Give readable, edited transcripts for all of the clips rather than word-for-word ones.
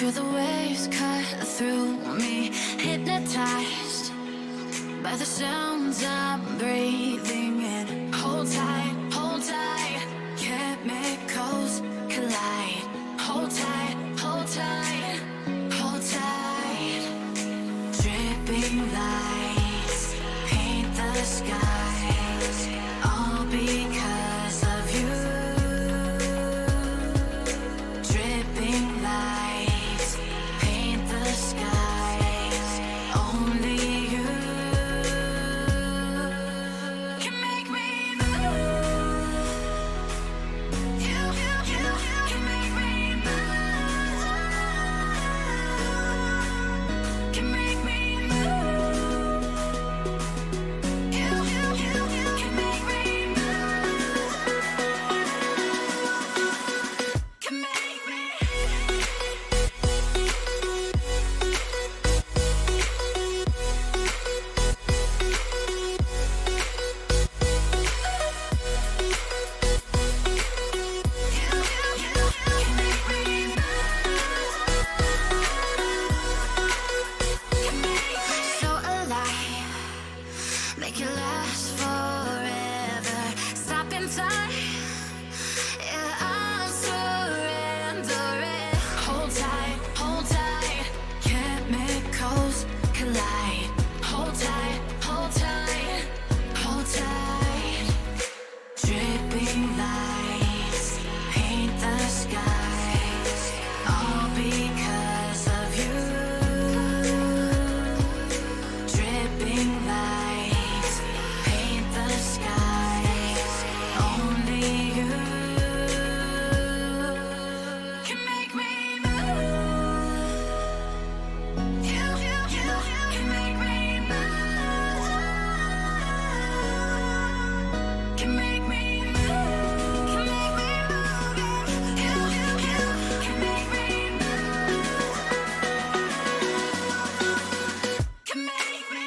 Feel the waves cut through me, hypnotized by the sounds I'm breathing in. Hold tight, chemicals collide. Hold tight, hold tight, hold tight. Dripping lights paint the skies, all because of you. Dripping lights paint the skies, only you can make me move. You can make me move. Can make me move. You can make me move. Can make me. So alive, make it last forever. Stop in time, yeah, I'll surrender it. Hold tight, chemicals collide. Hold tight, hold tight, hold tight. Dripping lights paint the skies, all because of you. Dripping lights paint the skies, only you can make me move. You can make me move. Can make me move. Can make me move. You can make me move. Can make me.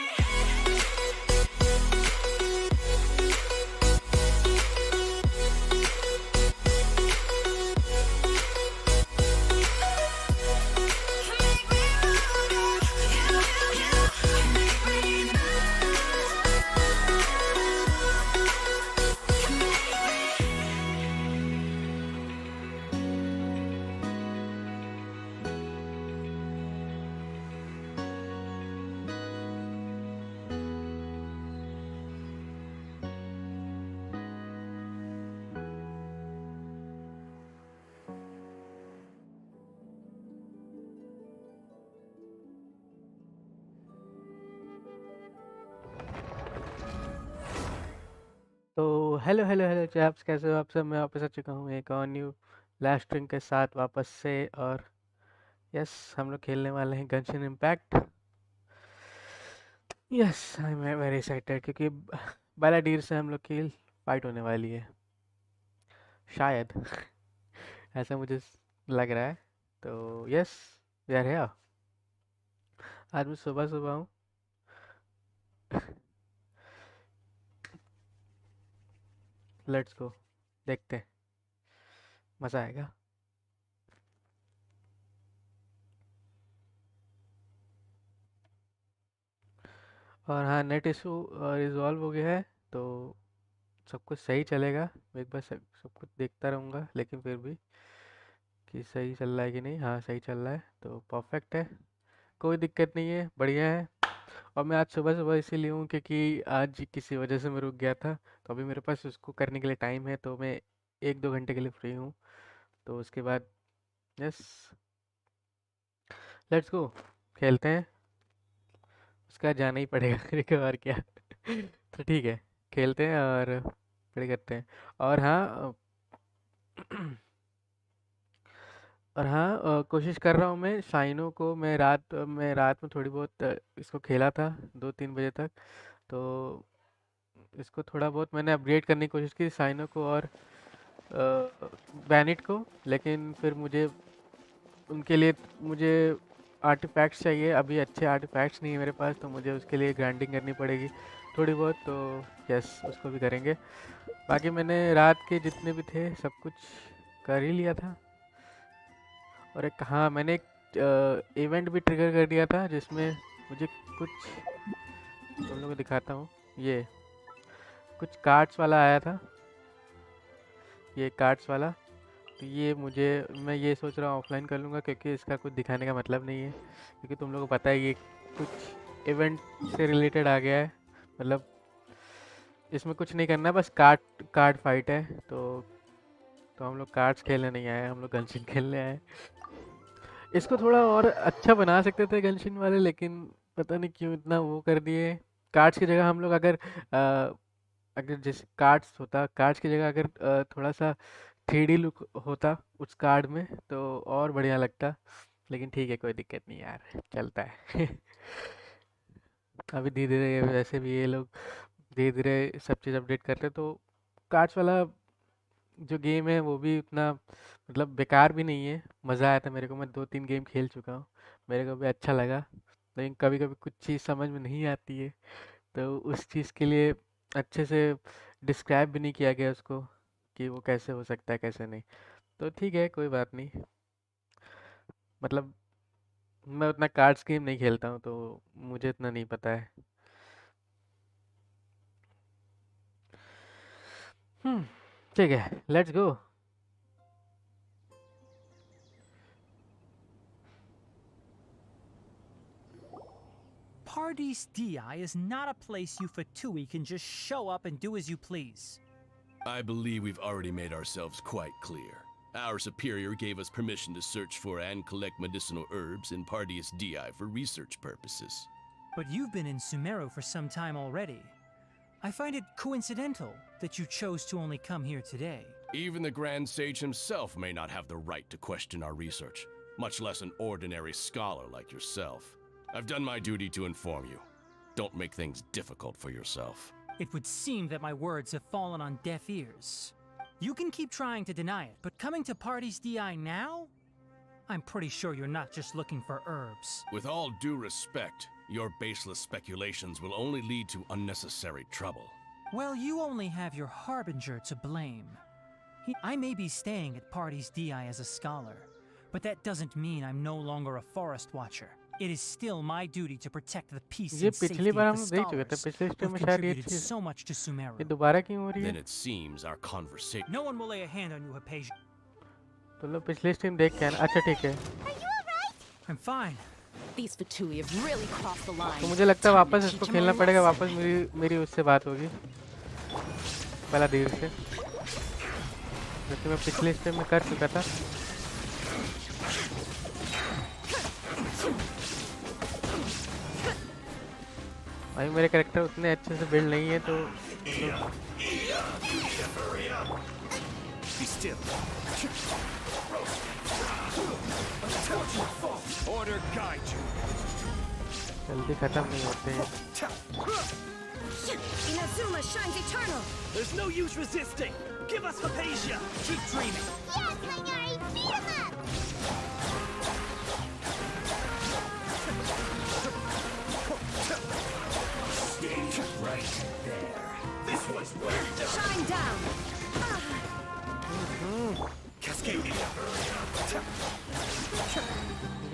तो hello hello hello chaps, कैसे हो आप सब। मैं वापस आ चुका हूँ एक और न्यू लास्ट स्ट्रिंग के साथ वापस से। और यस, हम लोग खेलने वाले हैं Genshin Impact. Yes, I am very excited क्योंकि बालाडीर से हम लोग की फाइट होने वाली है शायद। ऐसा मुझे लग रहा है। तो यस, वी आर हियर। आज मैं सुबह सुबह हूँ। लेट्स गो, देखते हैं, मज़ा आएगा। और हाँ, नेट इशू रिजॉल्व हो गया है, तो सब कुछ सही चलेगा। मैं एक बार सब कुछ देखता रहूँगा, लेकिन फिर भी कि सही चल रहा है कि नहीं। हाँ, सही चल रहा है, तो परफेक्ट है, कोई दिक्कत नहीं है, बढ़िया है। और मैं आज सुबह सुबह इसीलिए हूँ क्योंकि आज किसी वजह से मैं रुक गया था, तो अभी मेरे पास उसको करने के लिए टाइम है, तो मैं 1-2 घंटे के लिए फ्री हूँ। तो उसके बाद यस, लेट्स गो, खेलते हैं। उसका जाना ही पड़ेगा रिकवर क्या। तो ठीक है, खेलते हैं और प्ले करते हैं। और हाँ और हाँ, कोशिश कर रहा हूँ मैं शाइनो को। मैं रात में थोड़ी बहुत इसको खेला था 2-3 बजे तक। तो इसको थोड़ा बहुत मैंने अपग्रेड करने की कोशिश की, शाइनो को और बैनिट को। लेकिन फिर उनके लिए मुझे आर्टिफैक्ट्स चाहिए। अभी अच्छे आर्टिफैक्ट्स नहीं है मेरे पास, तो मुझे उसके लिए ग्राइंडिंग करनी पड़ेगी थोड़ी बहुत। तो यस, उसको भी करेंगे। बाकी मैंने रात के जितने भी थे सब कुछ कर ही लिया था। और एक हाँ, मैंने एक इवेंट भी ट्रिगर कर दिया था जिसमें मुझे कुछ, तुम लोगों को दिखाता हूँ, ये कुछ कार्ड्स वाला आया था, ये कार्ड्स वाला। तो ये मुझे, मैं ये सोच रहा हूँ ऑफलाइन कर लूँगा क्योंकि इसका कुछ दिखाने का मतलब नहीं है, क्योंकि तुम लोगों को पता है ये कुछ इवेंट से रिलेटेड आ गया है। मतलब इसमें कुछ नहीं करना, बस कार्ड कार्ड फाइट है। तो हम लोग कार्ड्स खेलने नहीं आए, हम लोग गनशिन खेलने आए हैं। इसको थोड़ा और अच्छा बना सकते थे गनशिन वाले, लेकिन पता नहीं क्यों इतना वो कर दिए। कार्ड्स की जगह हम लोग अगर जैसे कार्ड्स की जगह अगर थोड़ा सा 3D लुक होता उस कार्ड में तो और बढ़िया लगता। लेकिन ठीक है, कोई दिक्कत नहीं यार, चलता है। अभी धीरे धीरे वैसे भी ये लोग धीरे धीरे सब चीज़ अपडेट करते हैं, तो कार्ड्स वाला जो गेम है वो भी उतना मतलब बेकार भी नहीं है। मज़ा आया था मेरे को, मैं 2-3 गेम खेल चुका हूँ, मेरे को भी अच्छा लगा। लेकिन कभी कभी कुछ चीज़ समझ में नहीं आती है, तो उस चीज़ के लिए अच्छे से डिस्क्राइब भी नहीं किया गया उसको कि वो कैसे हो सकता है कैसे नहीं। तो ठीक है, कोई बात नहीं। मतलब मैं उतना कार्ड्स गेम नहीं खेलता हूँ, तो मुझे इतना नहीं पता है। हम्म, ठीक है, let's go. Pardes Di is not a place you Fatui can just show up and do as you please. I believe we've already made ourselves quite clear. Our superior gave us permission to search for and collect medicinal herbs in Pardeus Di for research purposes. But you've been in Sumeru for some time already. I find it coincidental that you chose to only come here today. Even the Grand Sage himself may not have the right to question our research, much less an ordinary scholar like yourself. I've done my duty to inform you. Don't make things difficult for yourself. It would seem that my words have fallen on deaf ears. You can keep trying to deny it, but coming to Pardes Di now? I'm pretty sure you're not just looking for herbs. With all due respect, your baseless speculations will only lead to unnecessary trouble. Well, you only have your Harbinger to blame. I may be staying at Pardes Di as a scholar, but that doesn't mean I'm no longer a forest watcher. It is still my duty to protect the peace ये and safety पिछली बार of हम the देख चुके थे, scholars पिछले who stream have में शायद ये contributed cheese, so much to ये Sumeru. दोबारा क्यों हो रही Then है? it seems our conversation. No one will lay a hand on you, Hypatia. तो लोग पिछली स्ट्रीम देख के आना। अच्छा ठीक है, I'm fine. These Fatui have really crossed the line. तो मुझे लगता है Time to वापस teach इसको 'em a खेलना पड़ेगा। lesson. वापस मेरी उससे बात होगी बलादीर से, जैसे मैं पिछले स्ट्रीम में कर चुका था। अभी मेरे कैरेक्टर उतने अच्छे से बिल्ड नहीं है, तो Be still. Order guide you. जल्दी ख़त्म नहीं होते हैं। Inazuma shines eternal. There's no use resisting! Give us Hypatia! Keep dreaming. Yes, Mayari, beat him up. Shine down.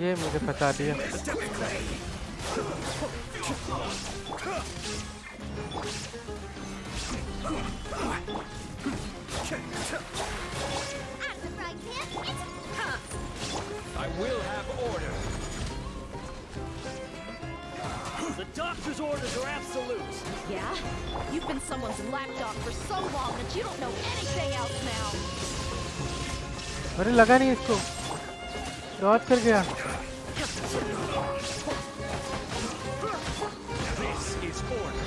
ये मुझे फंसा दिया। At the right hand, it's I will have order! The doctor's orders are absolute! Yeah? You've been someone's lapdog for so long that you don't know anything else now. अरे लगा नहीं इसको, Dodge कर गया। This is order!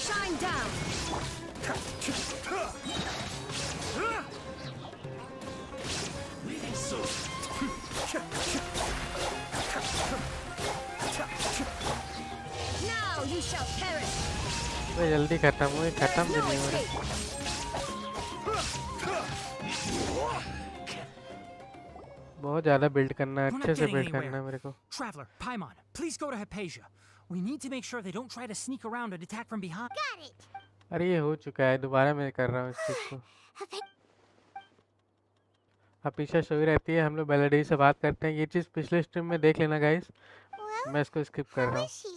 shine down. Now you shall perish. मैं जल्दी ख़त्म हुए, ख़त्म भी नहीं हो रहा। बहुत ज़्यादा बिल्ड करना है, We're not अच्छे से getting बिल्ड करना है anywhere. मेरे को। Traveler, Paimon, please go to Hypatia. We need to make sure they don't try to sneak around and attack from behind. Got it. अरे ये हो चुका है, दोबारा मैं कर रहा हूँ इस चीज़ को। अब पीछे शो ही रहती है, हम लोग बैलाडीर से बात करते हैं। ये चीज़ पिछले स्ट्रीम में देख लेना गाइस, Well, मैं इसको स्किप कर how रहा हूँ। is she?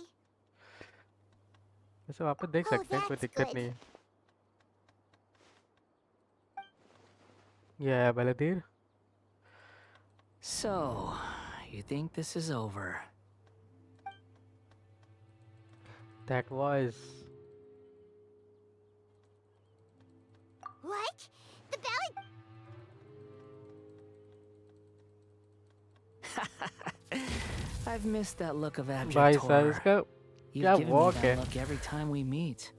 वैसे वापस देख Oh, सकते हैं, कोई that's दिक्कत good. नहीं है। ये आया बैलाडीर। So, you think this is over? That was What? The ballad. I've missed that look of abject भाई साहब horror. इसका You've क्या given me walk that है। look every time we meet.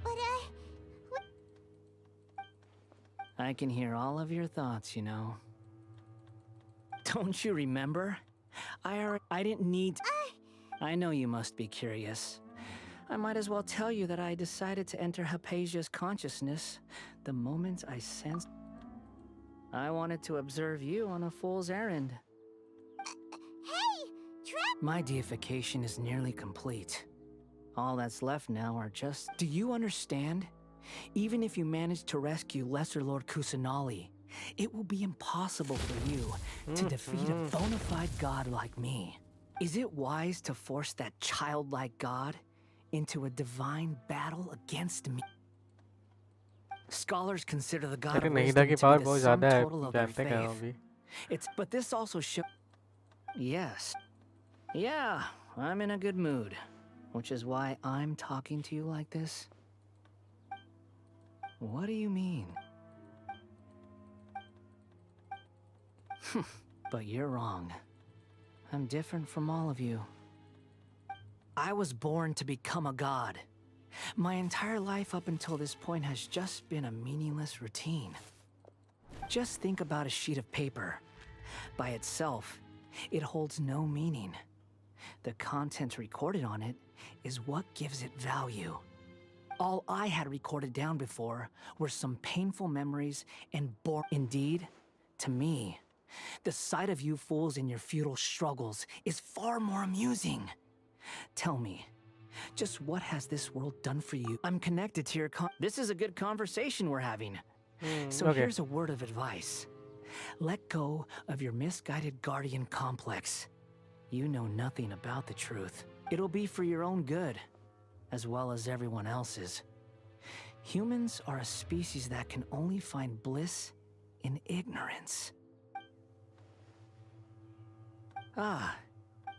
But, I can hear all of your thoughts, you know. Don't you remember? I didn't need. I know you must be curious. I might as well tell you that I decided to enter Hypatia's consciousness the moment I sensed. I wanted to observe you on a fool's errand. hey! Trap! My deification is nearly complete. All that's left now are just. Do you understand? Even if you manage to rescue Lesser Lord Kusanali, it will be impossible for you to defeat a bona fide god like me. Is it wise to force that childlike god into a divine battle against me? Scholars consider the god अरे of नहीं था wisdom कि to power be the बहुत sum ज़्यादा है, total of their जानते हैं कहाँ faith. अभी। But this also shows. Yes. Yeah, I'm in a good mood, which is why I'm talking to you like this. What do you mean? But you're wrong. I'm different from all of you. I was born to become a god. My entire life up until this point has just been a meaningless routine. Just think about a sheet of paper. By itself, it holds no meaning. The content recorded on it is what gives it value. All I had recorded down before were some painful memories and Indeed, to me, the sight of you fools in your futile struggles is far more amusing. Tell me, just what has this world done for you? I'm connected to your This is a good conversation we're having. So okay. here's a word of advice. Let go of your misguided guardian complex. You know nothing about the truth. It'll be for your own good, as well as everyone else's. Humans are a species that can only find bliss in ignorance. Ah,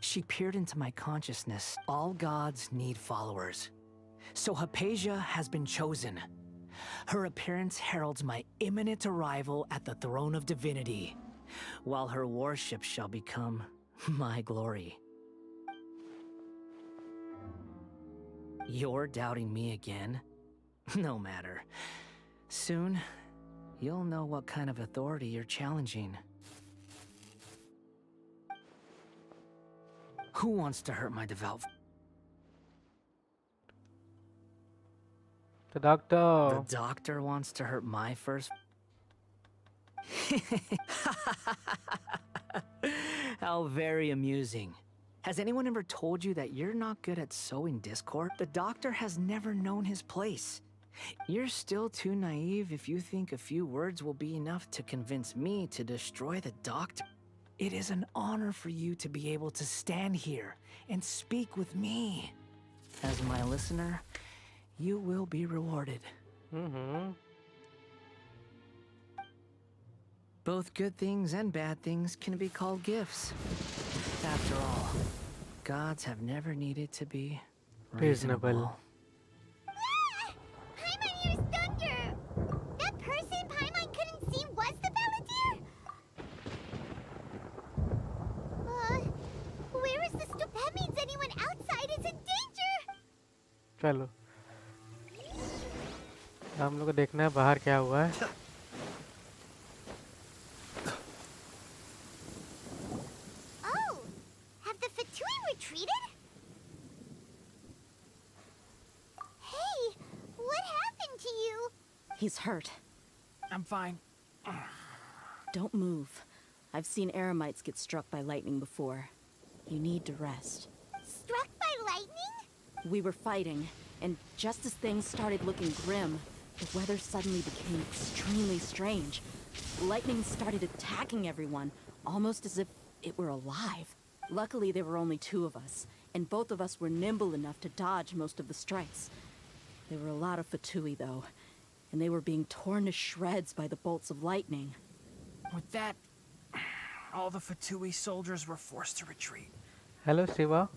she peered into my consciousness. All gods need followers. So Hypatia has been chosen. Her appearance heralds my imminent arrival at the throne of divinity, while her worship shall become my glory. You're doubting me again? No matter. Soon, you'll know what kind of authority you're challenging. Who wants to hurt my devout? The doctor. The doctor wants to hurt my first. How very amusing. Has anyone ever told you that you're not good at sowing discord? The doctor has never known his place. You're still too naive if you think a few words will be enough to convince me to destroy the doctor. It is an honor for you to be able to stand here and speak with me. As my listener, you will be rewarded. Both good things and bad things can be called gifts. After all, gods have never needed to be reasonable. Paimon hears thunder! That person Paimon couldn't see was the Balladeer? Where is the That means anyone outside is in danger! चलो हम लोग को देखना है बाहर क्या हुआ है। Oh! Have the Fatui retreated? Hey! What happened to you? He's hurt. I'm fine. Don't move. I've seen Eremites get struck by lightning before. You need to rest. Struck by lightning? We were fighting, And just as things started looking grim, the weather suddenly became extremely strange. Lightning started attacking everyone, almost as if it were alive. Luckily, there were only two of us, and both of us were nimble enough to dodge most of the strikes. There were a lot of Fatui, though, and they were being torn to shreds by the bolts of lightning. With that, all the Fatui soldiers were forced to retreat. Hello Shiva,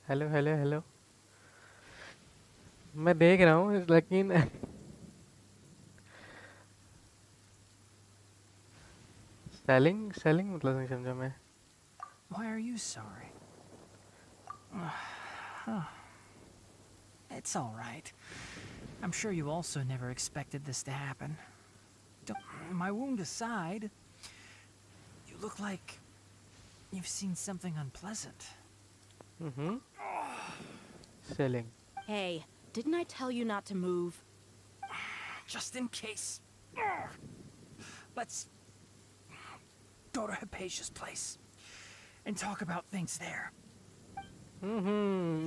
hello hello hello. मैं देख रहा हूँ लेकिन selling मतलब नहीं समझा मैं। Why are you sorry? It's all right. I'm sure you also never expected this to happen. My wound aside, you look like you've seen something unpleasant. Selling. Hey, didn't I tell you not to move? Just in case. Let's go to Hypatia's place and talk about things there.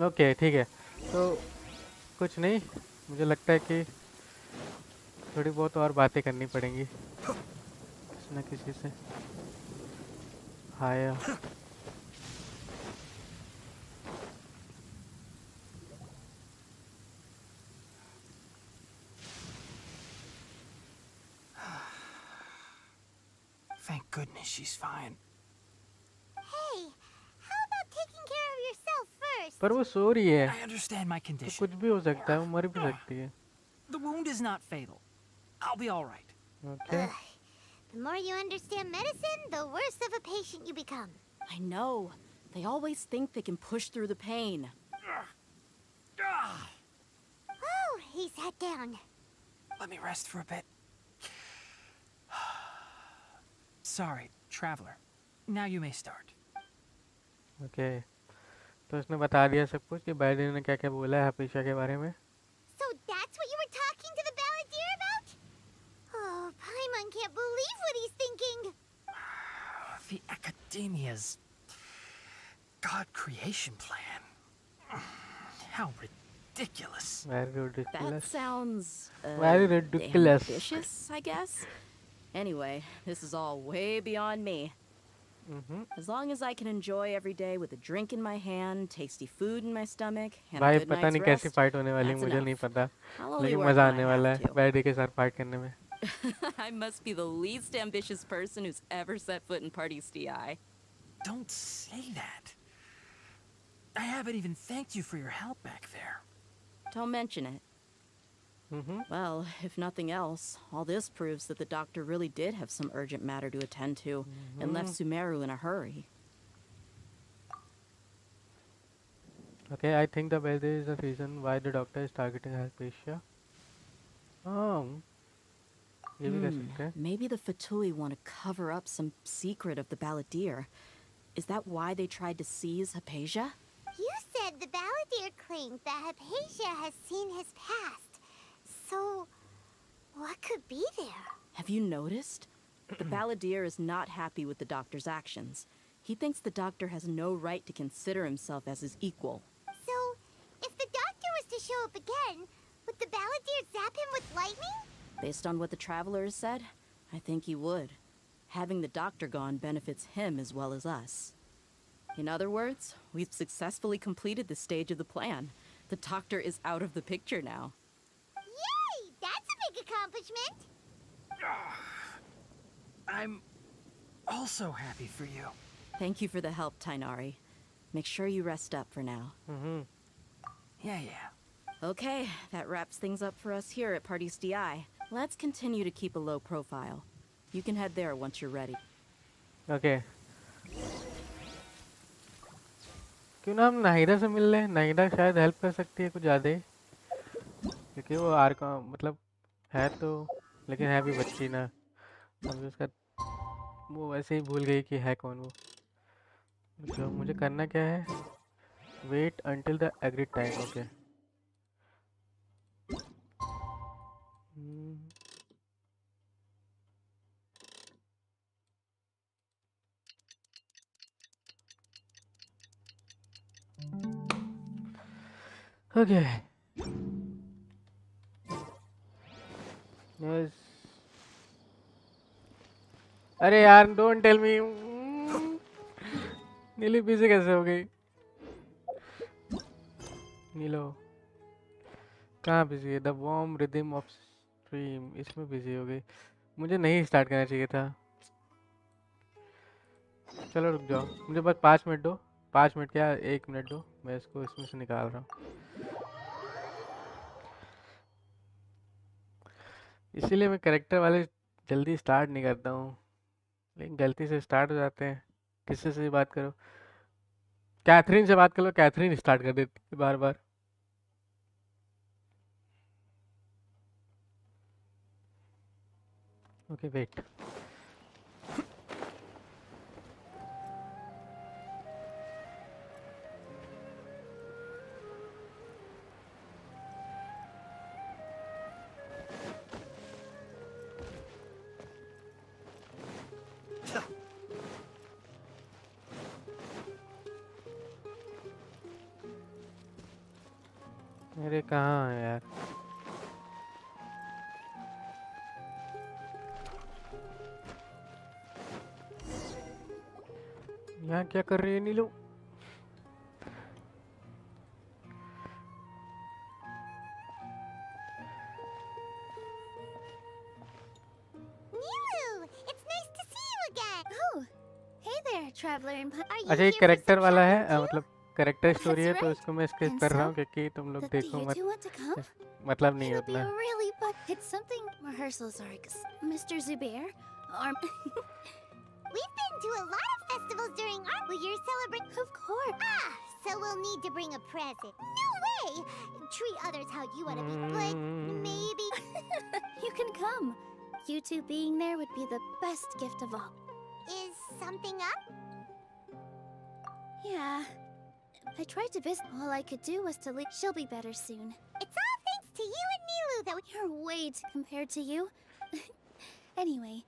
Okay ठीक है। तो कुछ नहीं, मुझे लगता है कि थोड़ी बहुत और बातें करनी पड़ेंगी किसी न किसी से। हाय Thank goodness she's fine. Hey, how about taking care of yourself first? पर वो सो रही है, I understand my तो condition. कुछ भी हो सकता है, वो मर भी सकती है। The wound is not fatal. I'll be all right. Okay The more you understand medicine, the worse of a patient you become. I know. They always think they can push through the pain. Oh, he sat down. Let me rest for a bit. Sorry, traveler. Now you may start. Okay, तो उसने बता दिया सब कुछ कि बैलेडीर ने क्या क्या बोला है हपीशा के बारे में। So that's what you were talking to the Balladeer about? Oh, Paimon can't believe what he's thinking. The Academia's God creation plan. How ridiculous. Very That ridiculous, sounds very ridiculous. ambitious, I guess. Anyway, this is all way beyond me. As long as I can enjoy every day with a drink in my hand, tasty food in my stomach, and a भाई good पता night's नहीं कैसी rest, fight होने वाली है, that's मुझे नहीं enough. पता, I'll only लेकिन work मजा when आने I वाला have है to. बैलेडीर के साथ फाइट करने में। I must be the least ambitious person who's ever set foot in Party's DI. Don't say that. I haven't even thanked you for your help back there. Don't mention it. Well, if nothing else, all this proves that the doctor really did have some urgent matter to attend to and left Sumeru in a hurry. Okay, I think the Balladeer is the reason why the doctor is targeting Hypatia. Oh, ये भी कह सकते हैं। Maybe the Fatui want to cover up some secret of the Balladeer. Is that why they tried to seize Hypatia? You said the Balladeer claimed that Hypatia has seen his past. So, what could be there? Have you noticed? The Balladeer is not happy with the doctor's actions. He thinks the doctor has no right to consider himself as his equal. So, if the doctor was to show up again, would the Balladeer zap him with lightning? Based on what the traveler has said, I think he would. Having the doctor gone benefits him as well as us. In other words, we've successfully completed this stage of the plan. The doctor is out of the picture now. Yay! That's a big accomplishment! I'm also happy for you. Thank you for the help, Tainari. Make sure you rest up for now. Yeah. Okay, that wraps things up for us here at Party's DI. Let's continue to keep a low profile. You can head there once you're ready. Okay. क्यों ना हम नाहिदा से मिल लें, नाहिदा शायद help कर सकती है कुछ ज़्यादा ही, क्योंकि वो आर का मतलब है तो, लेकिन है भी बच्ची ना, अब उसका वो वैसे ही भूल गई कि है कौन वो। तो मुझे करना क्या है, wait until the agreed time. Okay okay yes. अरे यार डोंट टेल मी। नीली बिजी कैसे हो गई? नीलो कहाँ बिजी है? The warm rhythm of stream इसमें बिजी हो गई। मुझे नहीं स्टार्ट करना चाहिए था। चलो रुक जाओ, मुझे बस 5 मिनट दो। 5 मिनट क्या, 1 मिनट दो, मैं इसको इसमें से निकाल रहा हूँ। इसीलिए मैं कैरेक्टर वाले जल्दी स्टार्ट नहीं करता हूँ, लेकिन गलती से स्टार्ट हो जाते हैं। किससे से बात करो? कैथरीन से बात कर लो, कैथरीन स्टार्ट कर देती है बार बार। Okay wait. अरे कहाँ है यार? यहाँ क्या कर रही है नीलू? Nilu, it's nice to see you again. Oh, hey there, traveler and are you अच्छा ये here for कैरेक्टर some वाला है, shopping too? मतलब कैरेक्टर That's स्टोरी है, तो right. इसको मैं स्किप And कर रहा so, हूँ क्योंकि तुम लोग do देखो you मत। two want to come? मतलब नहीं है It'll be उतना। really fun. It's something rehearsals are. Mr. Zubair, or We've been to a lot of festivals during our year celebration. of course. Ah, so we'll need to bring a present. No way! Treat others how you want to be, but maybe... You can come. You two being there would be the best gift of all. Is something up? Yeah. I tried to visit. All I could do was to leave. She'll be better soon. It's all thanks to you and Nilu that we... You're way too compared to you. Anyway,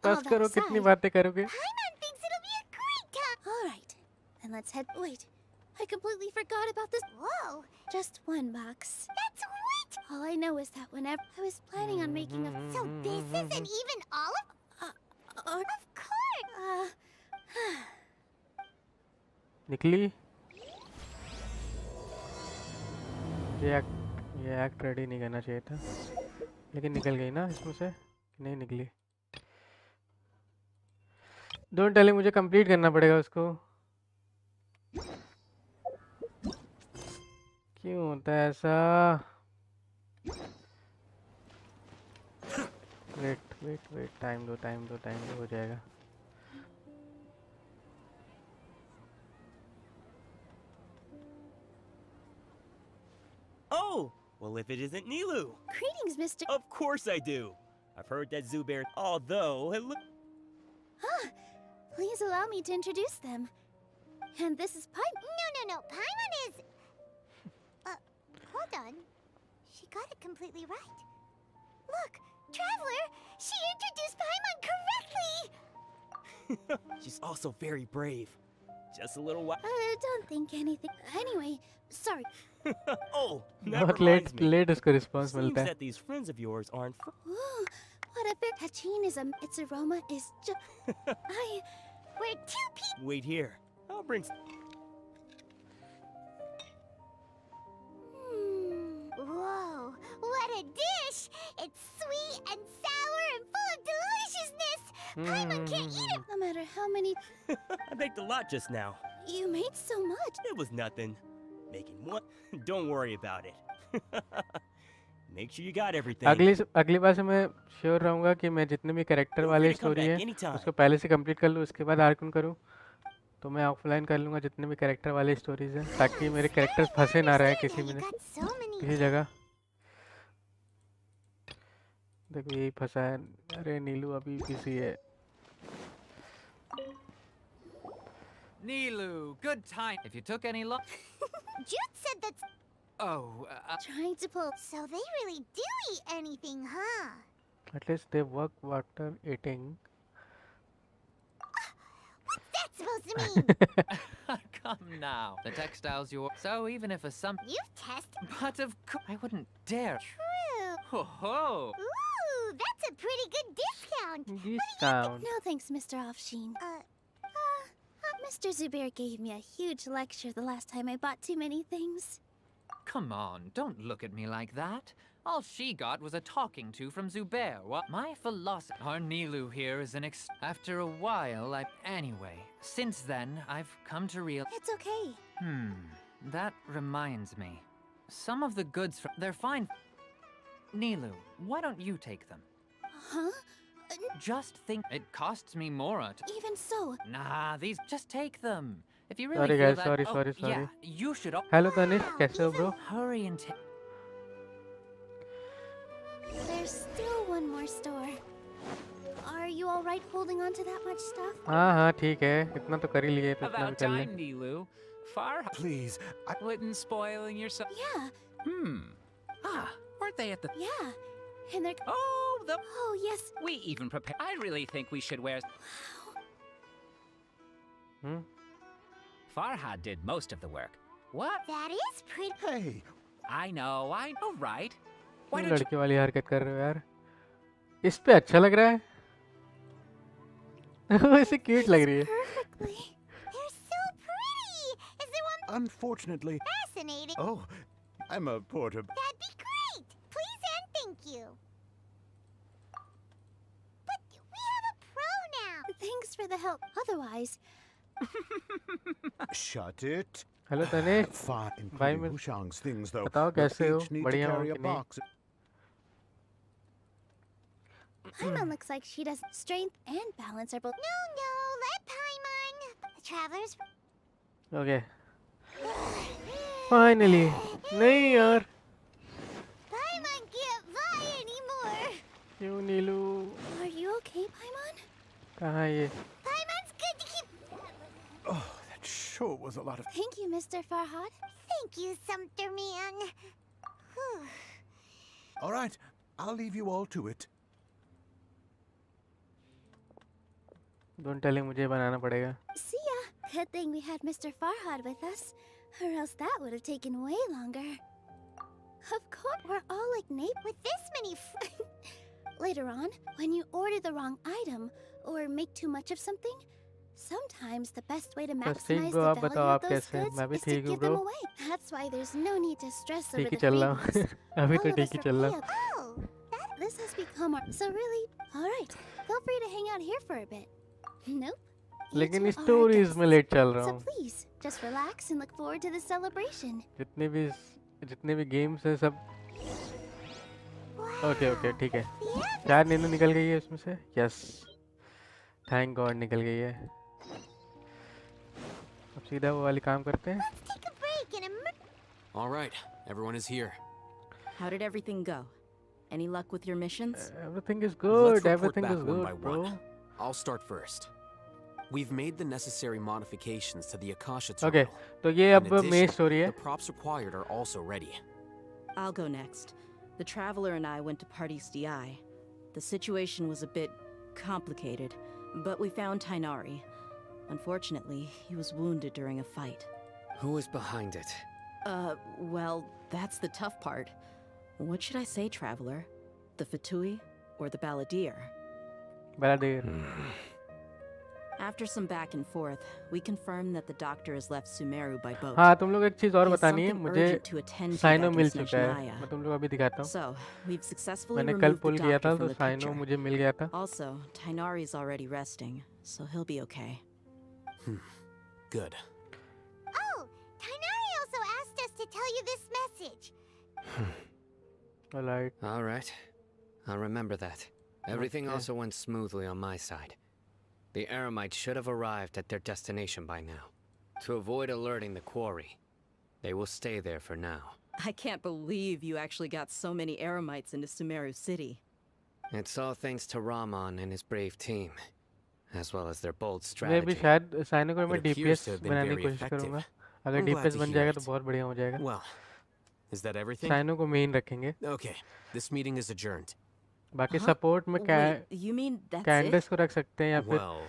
all बस that करो, कितनी aside, बातें करोगे? Paimon thinks it'll be a great time! all right. Then let's head. Wait, I completely forgot about this. Whoa, Just one box. that's sweet! All I know is that whenever I was planning on making a. So this isn't even all of... Or, Of course! निकली? ये act ready नहीं करना चाहिए था, लेकिन निकल गई ना इसमें से? नहीं निकली। डोंट टेल, मुझे कंप्लीट करना पड़ेगा उसको। क्यों होता है ऐसा? वेट, टाइम दो, हो जाएगा। Oh, well, if it isn't Nilu. greetings, Mr. Of course I do. I've heard that Zubair, although it look. Please allow me to introduce them. And this is Pipe. No, Paimon is... hold on. She got it completely right. Look, Traveler, she introduced Paimon correctly! She's also very brave. Just a little while. Don't think anything. Anyway, sorry. Oh, never बहुत reminds me. Late उसको response Seems मिलता है। that these friends of yours aren't. Ooh, what a bit. Tachine is its aroma is just. We're two people... Wait here. I'll bring. Whoa, what a dish! It's sweet and sour and full of deliciousness! Paimon can't eat it! No matter how many I baked a lot just now. you made, so much. It was nothing. Making one. Don't worry about it. Make sure you got everything. अगली बार से मैं sure रहूँगा कि मैं जितने भी character Feel वाले free to come story back है anytime. उसको पहले से कंप्लीट कर लूँ, उसके बाद आर्कन करूँ। तो मैं ऑफलाइन कर लूँगा जितने भी कैरेक्टर वाले स्टोरीज हैं, ताकि मेरे कैरेक्टर्स फंसे ना रहे किसी में, You got so many... किसी जगह। देखो यही फंसा है। अरे नीलू अभी बिजी है। Nilu, good time. If you took any long. Jude said that's... Oh, Trying to pull. So they really do eat anything, huh? At least they work water eating. What's that supposed to mean? come now. The textile's yours. So even if a some. You've tested... But of course, I wouldn't dare. True. Ho ho! Ooh! Ooh, that's a pretty good discount. Discount. No thanks, Mr. Offsheen. Mr. Zubair gave me a huge lecture the last time I bought too many things. Come on, don't look at me like that. All she got was a talking to from Zubair. What? My philosophy. Our Nilu here is After a while, Anyway, since then, I've come to real. It's okay. That reminds me. Some of the goods they're fine. Nilu, why don't you take them? Huh? Just think, it costs me more Even so, Nah, these. Just take them. If you really Sorry feel guys, that. sorry. Yeah, you should. Hello Tanish, कैसे हो bro? Hurry and take. there's still one more store. Are you alright holding on to that much stuff? हाँ ठीक है, इतना तो कर ही लिए तो इतना भी About कर ले. time, Nilu. Far. Please, I Wouldn't spoiling yourself. Yeah, Weren't they at the? yeah. And they're. Oh, the. Oh, yes. We even prepared. I really think we should wear. Hmm? Farhad did most of the work. What? That is pretty. hey, I know, right? Why क्यों don't लड़के वाली हरकत कर रहे हो यार? इस पे अच्छा लग रहा है. वैसे क्यूट लग रही है. Perfectly. They're so pretty. Is there one unfortunately. fascinating? Oh, I'm a porter. That'd be great. Please and thank you. But we have a pro now. Thanks for the help. Otherwise, Shut it. Hello Tanish, Fine, भाई including मैं Wushang's things though. बताओ but कैसे हो? each need to बढ़िया हो carry a कि नहीं? box. Paimon looks like she does. Strength and balance are both. No, let Paimon. The travelers. Okay. Finally. नहीं यार. Paimon can't fly anymore. क्यों नीलू? Are you okay, Paimon? कहाँ है ये? Paimon's good to keep. Oh, that sure was a lot of. Thank you, Mr. Farhad. Thank you, Sumter Man. Whew. All right, I'll leave you all to it. Don't tell him मुझे बनाना पड़ेगा. See ya. Good thing we had Mr. Farhad with us, or else that would have taken way longer. Of course, we're all like Nape with this many. Later on, when you order the wrong item or make too much of something, sometimes the best way to बस ठीक maximize bro, the आप value बताओ of आप those कैसे हैं? goods मैं भी is to ठीक हूँ give them bro. away. That's why there's no need to stress over ठीक ही the चल रहा हूँ. freebies. अभी All तो of ठीक us ही are चल रहा हूँ. Oh, This has become our. So really, all right. Feel free to hang out here for a bit. Nope. You लेकिन two are our stories guests. में late चल रहा So हूँ. please, just relax and look forward to the celebration. जितने भी games हैं सब. Okay ठीक है. चार नींद निकल गई है उसमें से. यस. थैंक गॉड निकल गई है. अब सीधा वो वाली काम करते हैं. let's take a break and All right, everyone is here. How did everything go? Any luck with your missions? Everything is Let's good. report Everything back is one by good, bro. one. I'll start first. We've made the necessary modifications to the Akasha Okay, terminal. तो ये In अब addition, main story है. the props required are also ready. I'll go next. The Traveler and I went to Party's DI. The situation was a bit complicated, but we found Tainari. Unfortunately, he was wounded during a fight. Who is behind it? Well, that's the tough part. What should I say, Traveler? The Fatui or the Balladeer? Balladeer. After some back and forth, we confirmed that the doctor has left Sumeru by boat. हाँ तुम लोग एक चीज़ और He has बतानी है. something मुझे urgent to attend to साइनो back in मिल चुका है. Snezhnaya. मैं तुम लोग अभी दिखाता हूँ. So, we've successfully मैंने कल removed the पुल किया doctor था from तो the साइनो picture. मुझे मिल गया था. Also, Tainari's already resting, so he'll be okay. Good. Oh, Tainari also asked us to tell you this message. Alright. All right. I'll remember that. Everything Okay. also went smoothly on my side. The Eremites should have arrived at their destination by now. To avoid alerting the quarry, they will stay there for now. I can't believe you actually got so many Eremites into Sumeru City. It's all thanks to Rahman and his brave team, as well as their bold मैं भी strategy. शायद cyano को मैं It appears DPS to have been बनाने की very कोशिश effective. करूँगा. अगर I'm glad DPS to बन hear जाएगा it. तो बहुत बढ़िया हो जाएगा. Well, is that everything? साइनो को मेन रखेंगे. Okay, this meeting is adjourned. बाकी सपोर्ट में Wait, you mean that's it? Candace को रख सकते हैं या फिर Well,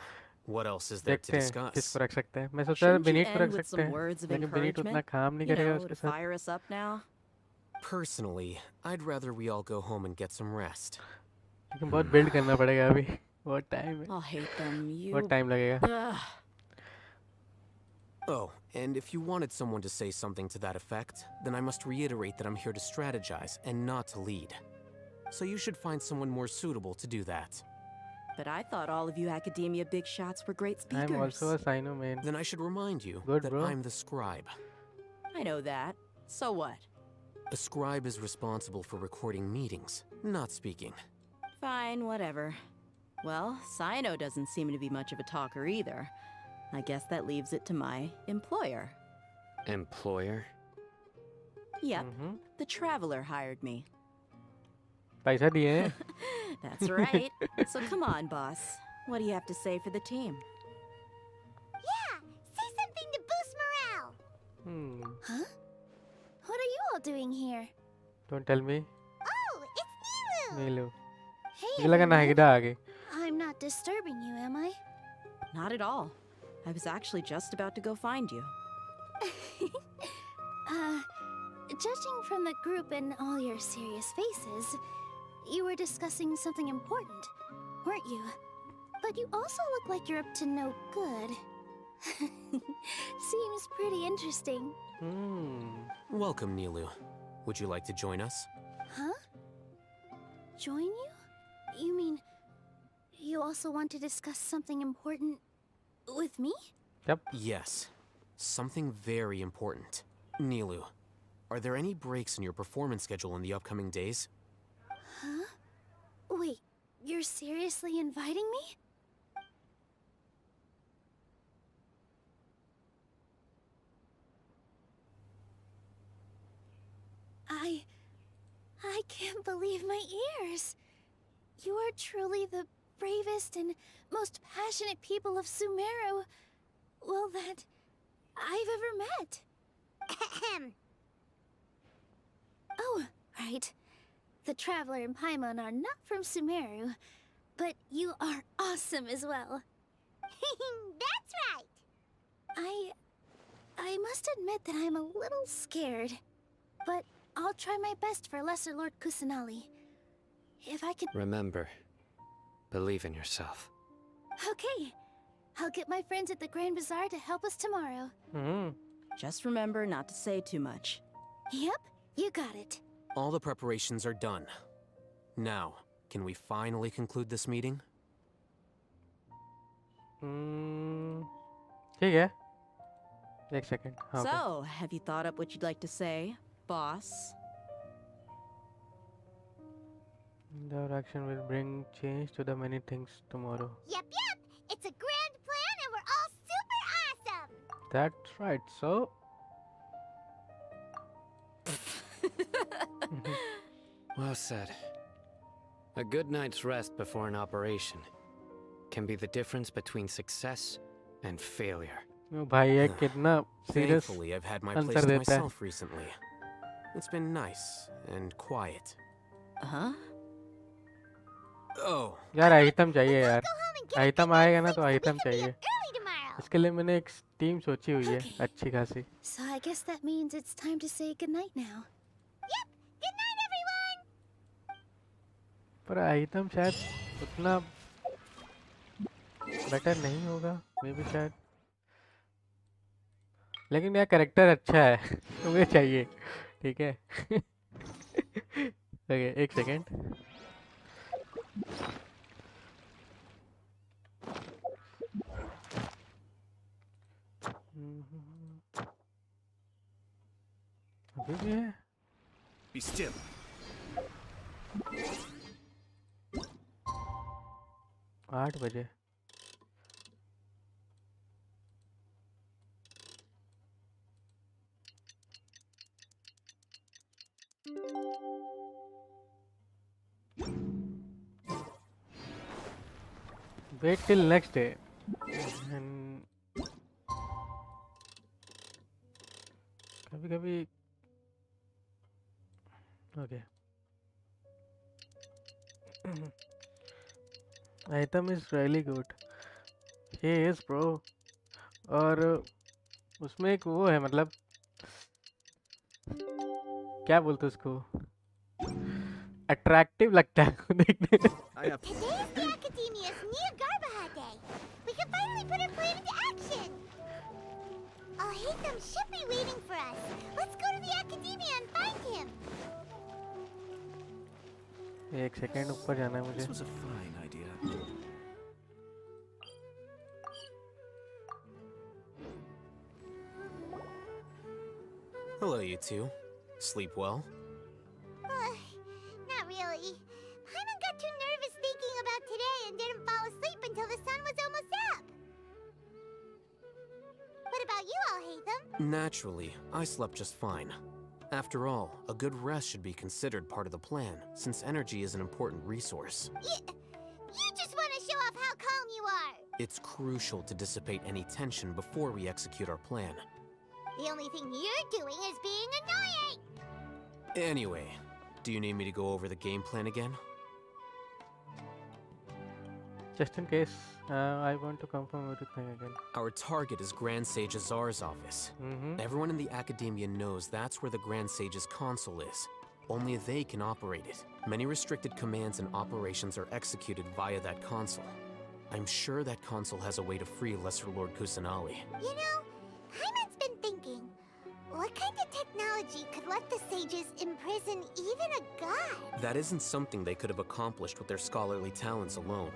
what else is there to देखते हैं discuss? किसको रख सकते हैं. मैं सोच रहा था Shouldn't you बिनीट को रख end with सकते some हैं. words of लेकिन बिनीट उतना encouragement? काम नहीं You करेगा know, उसके to साथ. fire us up now? Personally, I'd rather we all go home and get some rest. लेकिन बहुत बिल्ड करना पड़ेगा अभी, बहुत टाइम है, I'll hate them. बहुत टाइम लगेगा। Ugh. Oh, and if you wanted someone to say something to that effect, then I must reiterate that I'm here to strategize and not to lead. So you should find someone more suitable to do that. But I thought all of you academia big shots were great speakers. I'm also a Sino main. Then I should remind you Good, that bro. I'm the scribe. I know that. So what? A scribe is responsible for recording meetings, not speaking. Fine, whatever. Well, Sino doesn't seem to be much of a talker either. I guess that leaves it to my employer. Employer? Yep, the Traveler hired me. पैसा दिए हैं? That's right. So come on, boss. What do you have to say for the team? Yeah, say something to boost morale. Huh? What are you all doing here? Don't tell me. Oh, it's Nilu. Milu. Hey, मुझे लगा everyone. Nahida आ गई। I'm not disturbing you, am I? Not at all. I was actually just about to go find you. Judging from the group and all your serious faces, you were discussing something important, weren't you? But you also look like you're up to no good. Seems pretty interesting. Welcome, Nilu. Would you like to join us? Huh? Join you? You mean you also want to discuss something important with me? Yep. Yes. Something very important. Nilu, are there any breaks in your performance schedule in the upcoming days? Huh? Wait, you're seriously inviting me? I can't believe my ears. You are truly the bravest and most passionate people of Sumeru, well, that I've ever met. Oh, right. The Traveler and Paimon are not from Sumeru, but you are awesome as well. That's right. I must admit that I'm a little scared, but I'll try my best for Lesser Lord Kusanali. If I can... Remember, believe in yourself. Okay. I'll get my friends at the Grand Bazaar to help us tomorrow. Just remember not to say too much. Yep, you got it. All the preparations are done. Now, can we finally conclude this meeting? ठीक है। एक second. हाँ, okay. So, have you thought up what you'd like to say, boss? The action will bring change to the many things tomorrow. Yep. It's a grand plan and we're all super awesome. That's right. So. Well said. A good night's rest before an operation can be the difference between success and failure. भाई ये कितना serious Thankfully, I've had my answer place to देता है। myself recently. It's been nice and quiet. Huh? Oh. यार item चाहिए यार। Item आएगा ना तो आइटम चाहिए। इसके लिए मैंने एक टीम सोची हुई है अच्छी खासी। So I guess that means it's time to say goodnight now. Yep. Good night, everyone. पर आइटम शायद उतना बेटर नहीं होगा, मे बी शायद। लेकिन मेरा कैरेक्टर अच्छा है तो मुझे चाहिए, ठीक है। ओके, एक सेकेंड। अभी भी है। Be still. 8 बजे। Wait till next day. And कभी-कभी okay. Item is really good. He is bro. और उसमें एक वो है, मतलब क्या बोलते उसको, अट्रैक्टिव लगता है उसको देखने में। Today is the Academia's Niagarbaha Day. We can finally put our plan into action. Alhaitham should be waiting for us. Let's go to the Academia and find him. एक सेकंड ऊपर जाना है मुझे। This was a fine idea. Hello, you two. Sleep well? Not really. Paimon got too nervous thinking about today and didn't fall asleep until the sun was almost up. What about you, Alhaitham? Naturally, I slept just fine. After all, a good rest should be considered part of the plan, since energy is an important resource. You just want to show off how calm you are. It's crucial to dissipate any tension before we execute our plan. The only thing you're doing is being annoying. Anyway, do you need me to go over the game plan again? Just in case, I want to confirm everything again. Our target is Grand Sage Azar's office. Everyone in the Academia knows that's where the Grand Sage's console is. Only they can operate it. Many restricted commands and operations are executed via that console. I'm sure that console has a way to free Lesser Lord Kusanali. You know, Paimon's been thinking, what kind of technology could let the sages imprison even a god? That isn't something they could have accomplished with their scholarly talents alone.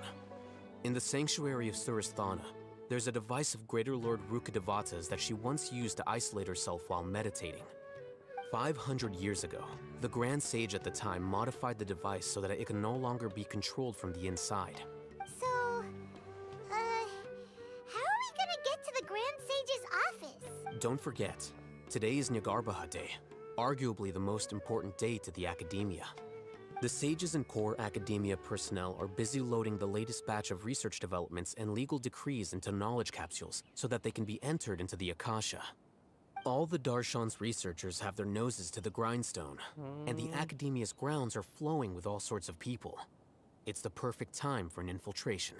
In the sanctuary of Suristhana, there's a device of Greater Lord Rukkhadevata's that she once used to isolate herself while meditating. 500 years ago, the Grand Sage at the time modified the device so that it can no longer be controlled from the inside. So, how are we gonna get to the Grand Sage's office? Don't forget, today is Nyargarbaha Day, arguably the most important day to the Academia. The sages and core Academia personnel are busy loading the latest batch of research developments and legal decrees into knowledge capsules so that they can be entered into the Akasha. All the Darshan's researchers have their noses to the grindstone, and the Academia's grounds are flowing with all sorts of people. It's the perfect time for an infiltration.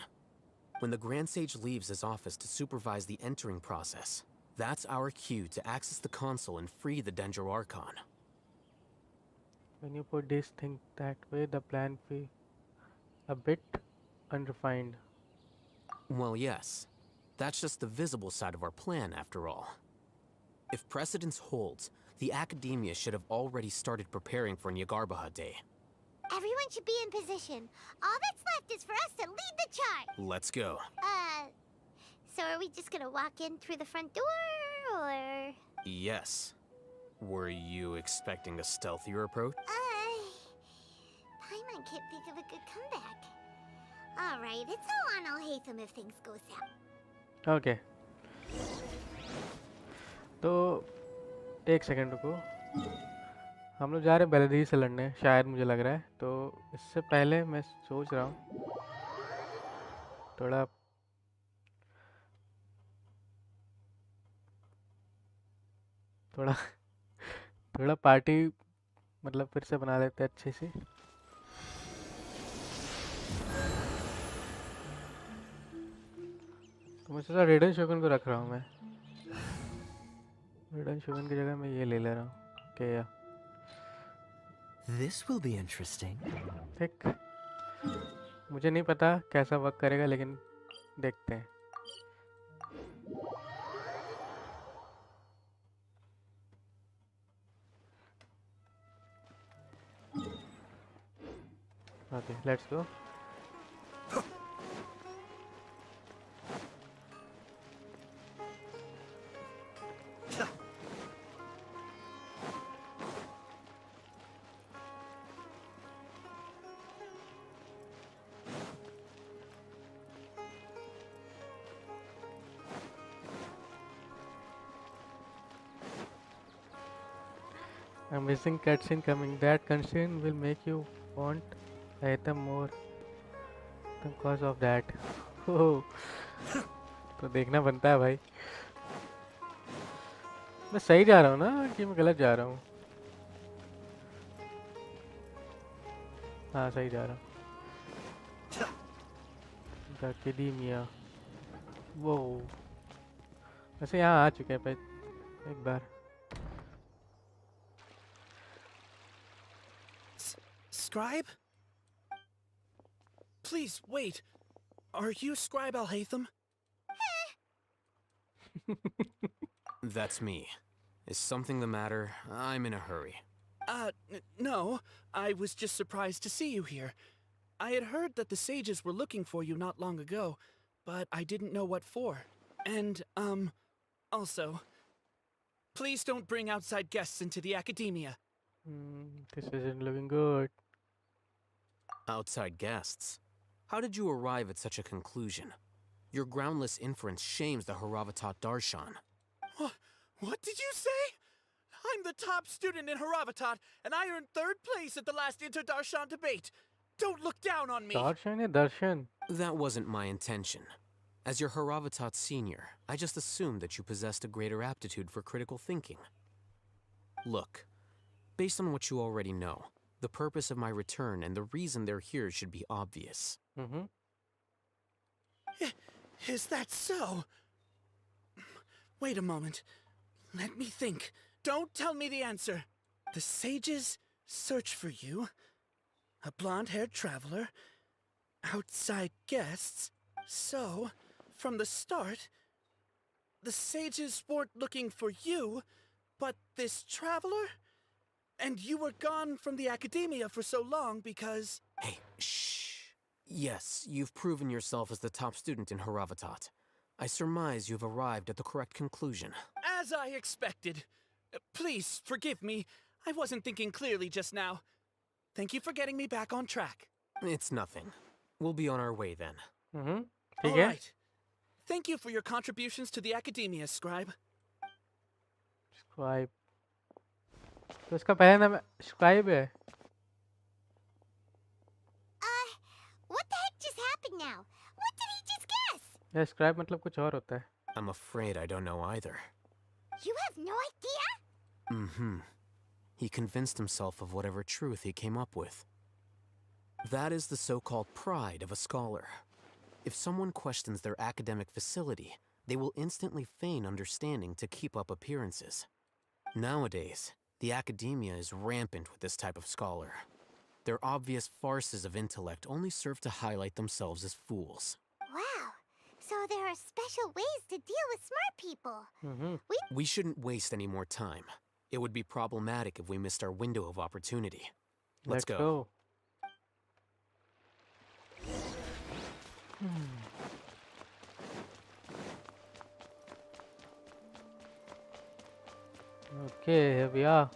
When the Grand Sage leaves his office to supervise the entering process, that's our cue to access the console and free the Danger Archon. When you put this thing that way, the plan be a bit unrefined. Well, yes. That's just the visible side of our plan, after all. If precedence holds, the Academia should have already started preparing for Nyargarbaha Day. Everyone should be in position. All that's left is for us to lead the charge. Let's go. So are we just gonna walk in through the front door, or...? Yes. Were you expecting a stealthier approach? Paimon can't think of a good comeback. Alright, it's all on Alhaitham if things go south. Okay. तो एक second रुको, हम लोग जा रहे हैं बैलाडीर से लड़ने, शायद मुझे लग रहा है। तो इससे पहले मैं सोच रहा हूँ थोड़ा थोड़ा थोड़ा पार्टी मतलब फिर से बना लेते हैं अच्छे से। तो मैं सोचा रेडन शोगन को रख रहा हूँ, मैं रेडन शोगन की जगह मैं ये ले ले रहा हूँ क्या। This will be interesting. ठीक, मुझे नहीं पता कैसा वर्क करेगा, लेकिन देखते हैं। Okay, let's go. Amazing cutscene coming. That cutscene will make you want item more because of that. Oh, तो देखना बनता है भाई। मैं सही जा रहा हूँ ना कि मैं गलत जा रहा हूँ? हाँ, सही जा रहा हूँ। The Academia. वो वैसे यहाँ आ चुके हैं एक बार। Scribe? Please, wait. Are you Scribe Alhaitham? That's me. Is something the matter? I'm in a hurry. No. I was just surprised to see you here. I had heard that the sages were looking for you not long ago, but I didn't know what for. And, also, please don't bring outside guests into the academia. This isn't looking good. Outside guests? How did you arrive at such a conclusion? Your groundless inference shames the Haravatat Darshan. What did you say? I'm the top student in Haravatat, and I earned 3rd place at the last Inter-Darshan debate. Don't look down on me. Darshan ya Darshan? That wasn't my intention. As your Haravatat senior, I just assumed that you possessed a greater aptitude for critical thinking. Look, based on what you already know, the purpose of my return and the reason they're here should be obvious. Is that so? Wait a moment. Let me think. Don't tell me the answer. The sages search for you. A blonde-haired traveler. Outside guests. So, from the start, the sages weren't looking for you, but this traveler? And you were gone from the academia for so long because... Hey, shh. Yes, you've proven yourself as the top student in Haravatat. I surmise you've arrived at the correct conclusion. As I expected. Please, forgive me. I wasn't thinking clearly just now. Thank you for getting me back on track. It's nothing. We'll be on our way then. All right. Thank you for your contributions to the academia, Scribe. Scribe. तो इसका पहला नाम Scribe है. What the heck just happened now? What did he just guess? या Scribe मतलब कुछ और होता है. I'm afraid I don't know either. You have no idea? He convinced himself of whatever truth he came up with. That is the so-called pride of a scholar. If someone questions their academic facility, they will instantly feign understanding to keep up appearances. Nowadays, the academia is rampant with this type of scholar. Their obvious farces of intellect only serve to highlight themselves as fools. Wow. So there are special ways to deal with smart people. We shouldn't waste any more time. It would be problematic if we missed our window of opportunity. Let's go. Okay, here we are.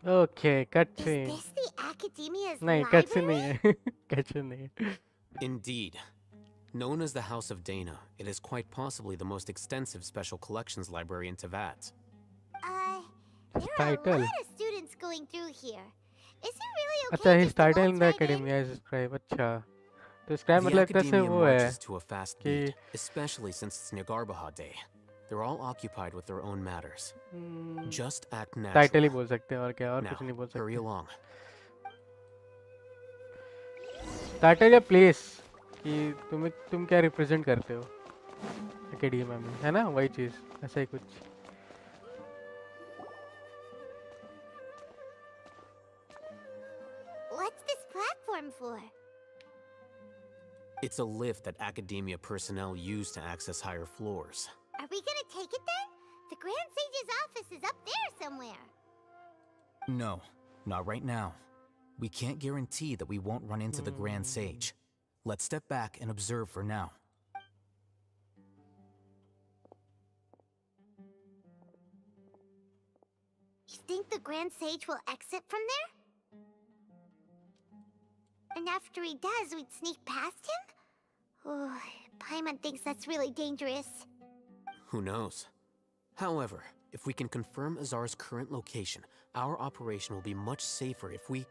Okay, cutscene. Is this the academia's नहीं, library? cutscene नहीं है. Cutscene नहीं है. Indeed. Known as the House of Dana, it is quite possibly the most extensive special collections library in Teyvat. There are a lot of students going through here. Is it really okay अच्छा, he just to started in waltz the right in? academia as Scribe. अच्छा. तो Scribe The मतलब एक तरह से academia वो है marches to a fast कि beat, especially since it's Nyagarbaha Day. They're all occupied with their own matters. Just act title naturally. ही बोल सकते हैं और क्या और Now, कुछ नहीं बोल hurry सकते. along. टाइटल या प्लेस कि तुम क्या रिप्रेजेंट करते हो एकेडमिया में, है ना? वही चीज, ऐसा ही कुछ. What's this platform for? It's a lift that academia personnel use to access higher floors. Are we gonna take it then? The Grand Sage's office is up there somewhere. No, not right now. We can't guarantee that we won't run into the Grand Sage. Let's step back and observe for now. You think the Grand Sage will exit from there? And after he does, we'd sneak past him? Oh, Paimon thinks that's really dangerous. Who knows? However, if we can confirm Azar's current location, our operation will be much safer if we...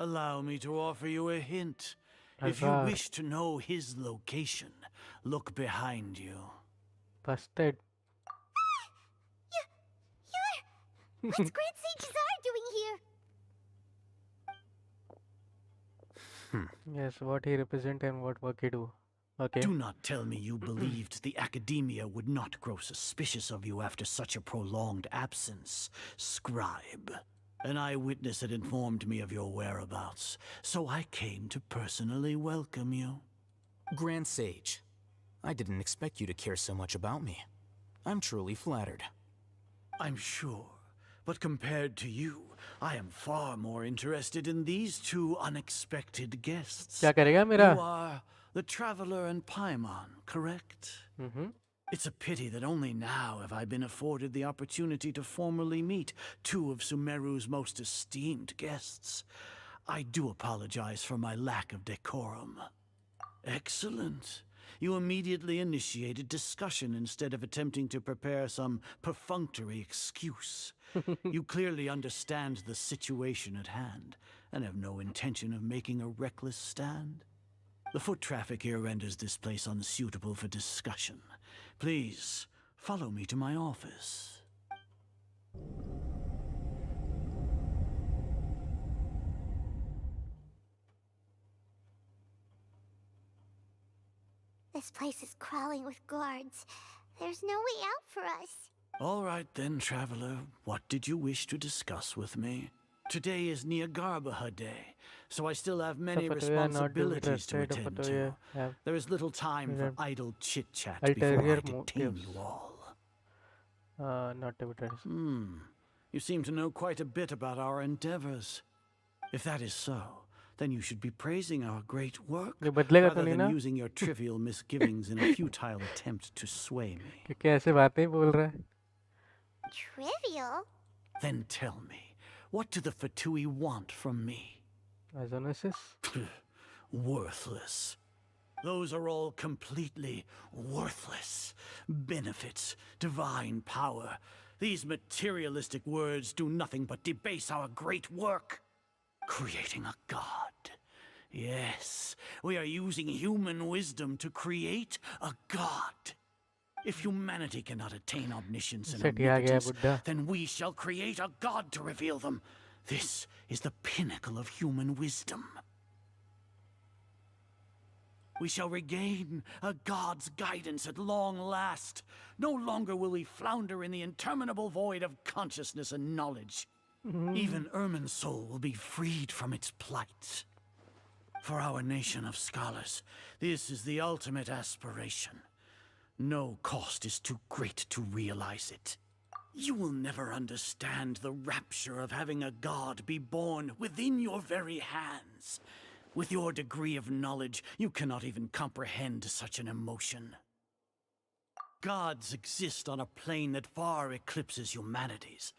Allow me to offer you a hint. If you Azar. wish to know his location, look behind you. Busted. What's Grand Sage Azar doing here? Yes, what he represent and what work he do. Okay. Do not tell me you believed the Academia would not grow suspicious of you after such a prolonged absence, scribe. An eyewitness had informed me of your whereabouts, so I came to personally welcome you. Grand Sage, I didn't expect you to care so much about me. I'm truly flattered. I'm sure, but compared to you, I am far more interested in these two unexpected guests. क्या करेगा मेरा? You are the Traveler and Paimon, correct? It's a pity that only now have I been afforded the opportunity to formally meet two of Sumeru's most esteemed guests. I do apologize for my lack of decorum. Excellent. You immediately initiated discussion instead of attempting to prepare some perfunctory excuse. You clearly understand the situation at hand and have no intention of making a reckless stand. The foot traffic here renders this place unsuitable for discussion. Please, follow me to my office. This place is crawling with guards. There's no way out for us. All right then, Traveler. What did you wish to discuss with me? Today is Niagarbaha Day, so I still have many responsibilities to attend to. There is little time for idle chit-chat before I detain you all. Not tributaries. You seem to know quite a bit about our endeavors. If that is so, then you should be praising our great work rather than using your trivial misgivings in a futile attempt to sway me. कैसे बातें बोल रहा है? Trivial? Then tell me, what do the Fatui want from me? Isonosis? Worthless. Those are all completely worthless. Benefits, divine power. These materialistic words do nothing but debase our great work. Creating a god. Yes, we are using human wisdom to create a god. If humanity cannot attain omniscience and omnipotence, then we shall create a god to reveal them. This is the pinnacle of human wisdom. We shall regain a god's guidance at long last. No longer will we flounder in the interminable void of consciousness and knowledge. Even Ermin's soul will be freed from its plight. For our nation of scholars, this is the ultimate aspiration. No cost is too great to realize it. You will never understand the rapture of having a god be born within your very hands. With your degree of knowledge, you cannot even comprehend such an emotion. Gods exist on a plane that far eclipses humanity's.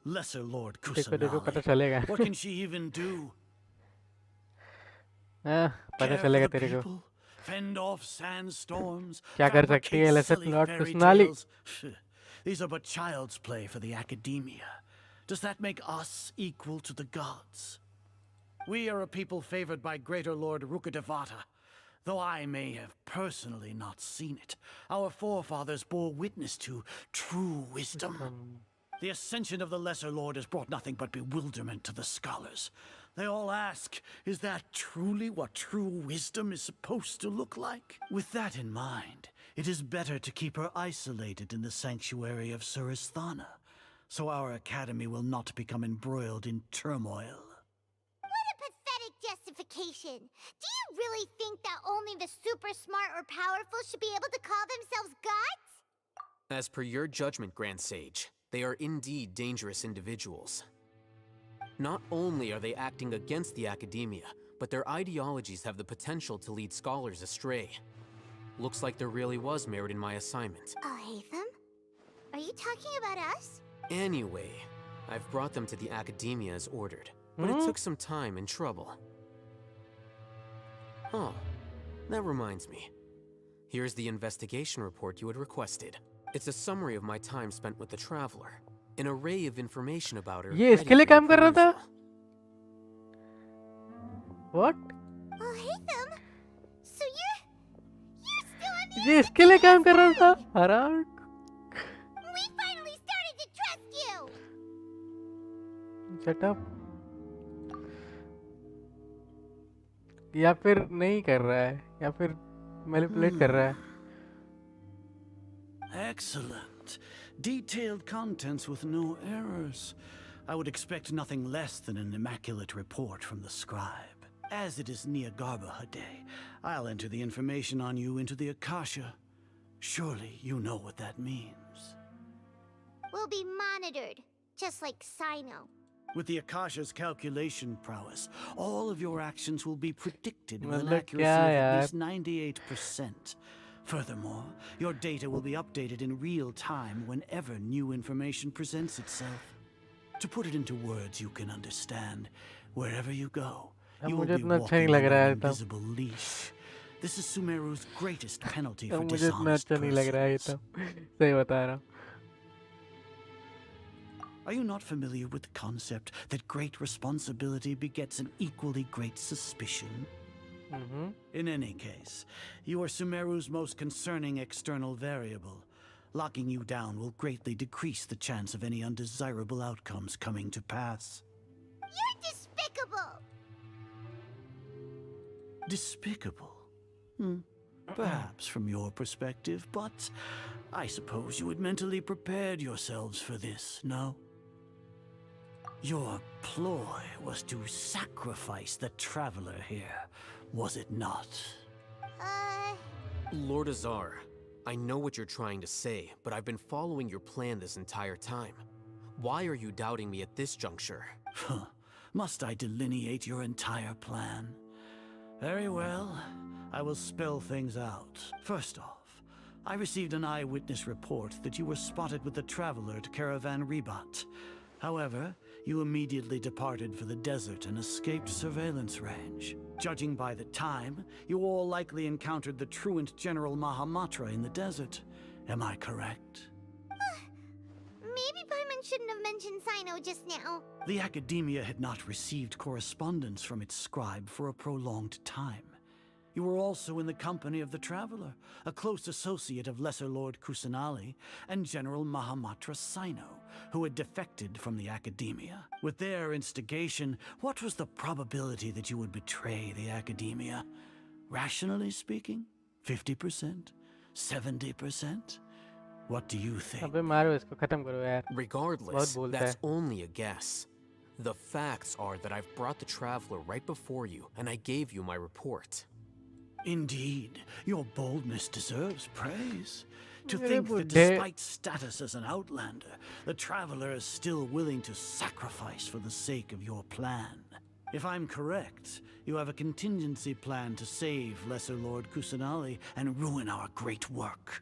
Lesser Lord Kusanali. What can she even do? पता चलेगा तेरे को. Fend off sandstorms. क्या कर सकती है Lesser Lord Kusanali? These are but child's play for the Academia. Does that make us equal to the gods? We are a people favored by Greater Lord Rukadevata. Though I may have personally not seen it, our forefathers bore witness to true wisdom. The ascension of the Lesser Lord has brought nothing but bewilderment to the scholars. They all ask, is that truly what true wisdom is supposed to look like? With that in mind, it is better to keep her isolated in the sanctuary of Suristhana, so our academy will not become embroiled in turmoil. What a pathetic justification! Do you really think that only the super smart or powerful should be able to call themselves gods? As per your judgment, Grand Sage, they are indeed dangerous individuals. Not only are they acting against the Academia, but their ideologies have the potential to lead scholars astray. Looks like there really was merit in my assignment. Oh, Hatham? Are you talking about us? Anyway, I've brought them to the Academia as ordered, but it took some time and trouble. Oh, that reminds me. Here's the investigation report you had requested. It's a summary of my time spent with the Traveler. An array of information about her. ये इसके लिए काम कर रहा था? What? Oh, Hatham! So you're still on the ये इसके लिए काम कर रहा था? हराम. We finally started to trust you! Shut up. या फिर नहीं कर रहा है या फिर मैनिपुलेट कर रहा है. Excellent. Detailed contents with no errors. I would expect nothing less than an immaculate report from the scribe. As it is Niagarbaha Day, I'll enter the information on you into the Akasha. Surely you know what that means. We'll be monitored, just like Sino. With the Akasha's calculation prowess, all of your actions will be predicted with an मतलब accuracy क्या of at यार? least 98%. Furthermore, your data will be updated in real time whenever new information presents itself. To put it into words you can understand, wherever you go, अब you will मुझे be इतना अच्छा नहीं walking लग under रहा an है तब. invisible leash. This is Sumeru's greatest penalty अब for मुझे इतना dishonest अच्छा नहीं लग रहा है ये persons. तब. सही बता रहा हूँ. Are you not familiar with the concept that great responsibility begets an equally great suspicion? Mm-hmm. In any case, you are Sumeru's most concerning external variable. Locking you down will greatly decrease the chance of any undesirable outcomes coming to pass. You're despicable! Despicable? Perhaps from your perspective, but I suppose you had mentally prepared yourselves for this, no? Your ploy was to sacrifice the traveler here, was it not? Lord Azar, I know what you're trying to say, but I've been following your plan this entire time. Why are you doubting me at this juncture? Must I delineate your entire plan? Very well. I will spell things out. First off, I received an eyewitness report that you were spotted with the traveler at Caravan Rebat. However, you immediately departed for the desert and escaped surveillance range. Judging by the time, you all likely encountered the truant General Mahamatra in the desert. Am I correct? Maybe Paimon shouldn't have mentioned Sino just now. The Academia had not received correspondence from its scribe for a prolonged time. You were also in the company of the Traveler, a close associate of Lesser Lord Kusanali and General Mahamatra Sino, who had defected from the Academia. With their instigation, what was the probability that you would betray the Academia? Rationally speaking, 50%? 70%? What do you think? अबे मारो इसको खत्म करो यार. Regardless, बहुत बोलता that's है. only a guess. The facts are that I've brought the Traveler right before you, and I gave you my report. Indeed, your boldness deserves praise. To मेरे think that बुड्ढे. despite status as an outlander, the Traveler is still willing to sacrifice for the sake of your plan. If I'm correct, you have a contingency plan to save Lesser Lord Kusanali and ruin our great work.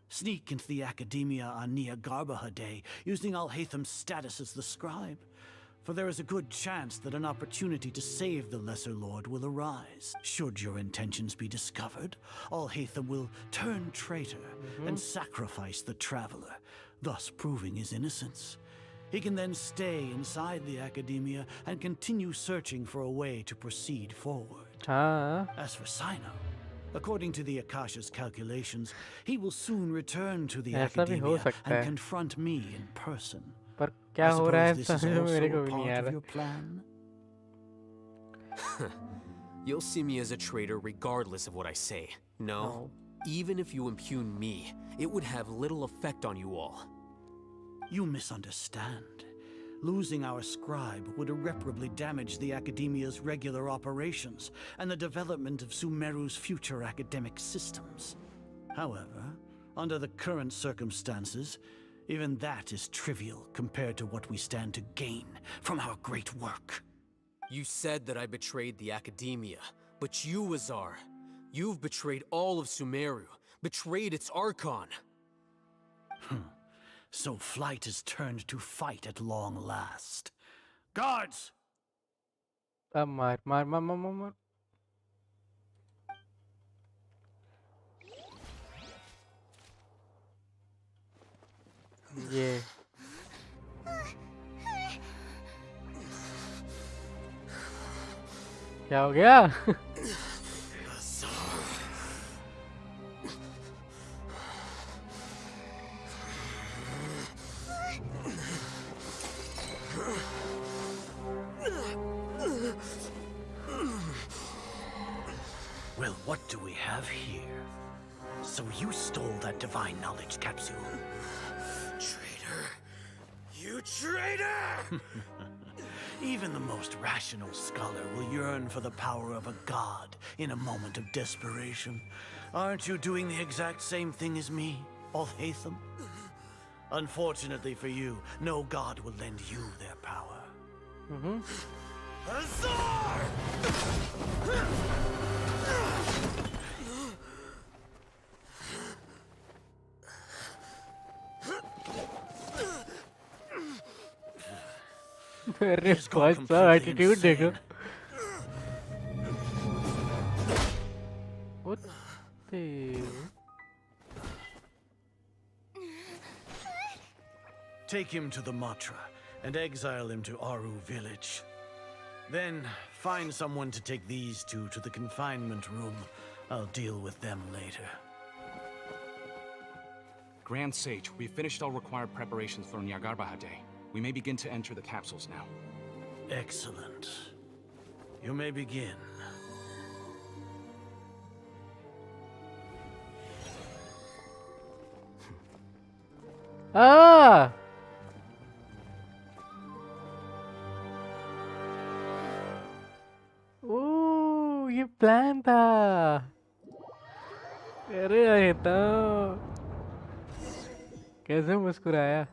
Sneak into the Academia on Niagarbaha Day, using Alhaitham's status as the scribe. For there is a good chance that an opportunity to save the Lesser Lord will arise. Should your intentions be discovered, Alhaitham will turn traitor and sacrifice the Traveler, thus proving his innocence. He can then stay inside the Academia and continue searching for a way to proceed forward. As for Sino, according to the Akasha's calculations, he will soon return to the ऐसा भी हो Academia सकता and है. confront me in person. पर क्या I हो रहा है suppose this is समझ में मेरे also को a भी नहीं part आ of रहा. your plan? You'll see me as a traitor regardless of what I say. No, even if you impugn me, it would have little effect on you all. You misunderstand. Losing our scribe would irreparably damage the Academia's regular operations and the development of Sumeru's future academic systems. However, under the current circumstances, even that is trivial compared to what we stand to gain from our great work. You said that I betrayed the Academia, but you, Azar, you've betrayed all of Sumeru, betrayed its Archon. So flight has turned to fight at long last. Guards! अब मार मार मार मार मार मार. ये क्या हो गया? Well, what do we have here? So you stole that divine knowledge capsule. Traitor! You traitor! Even the most rational scholar will yearn for the power of a god in a moment of desperation. Aren't you doing the exact same thing as me, Alhaitham? Unfortunately for you, no god will lend you their power. Azar! अरे भाई साहब attitude देखो. What the? Take him to the Matra and exile him to Aru village. Then find someone to take these two to the confinement room. I'll deal with them later. Grand Sage, we've finished all required preparations for Nyargarbahar Day. We may begin to enter the capsules now. Excellent. You may begin. Ah! ओह ये plan था. अरे ये तो कैसे मुस्कुराया.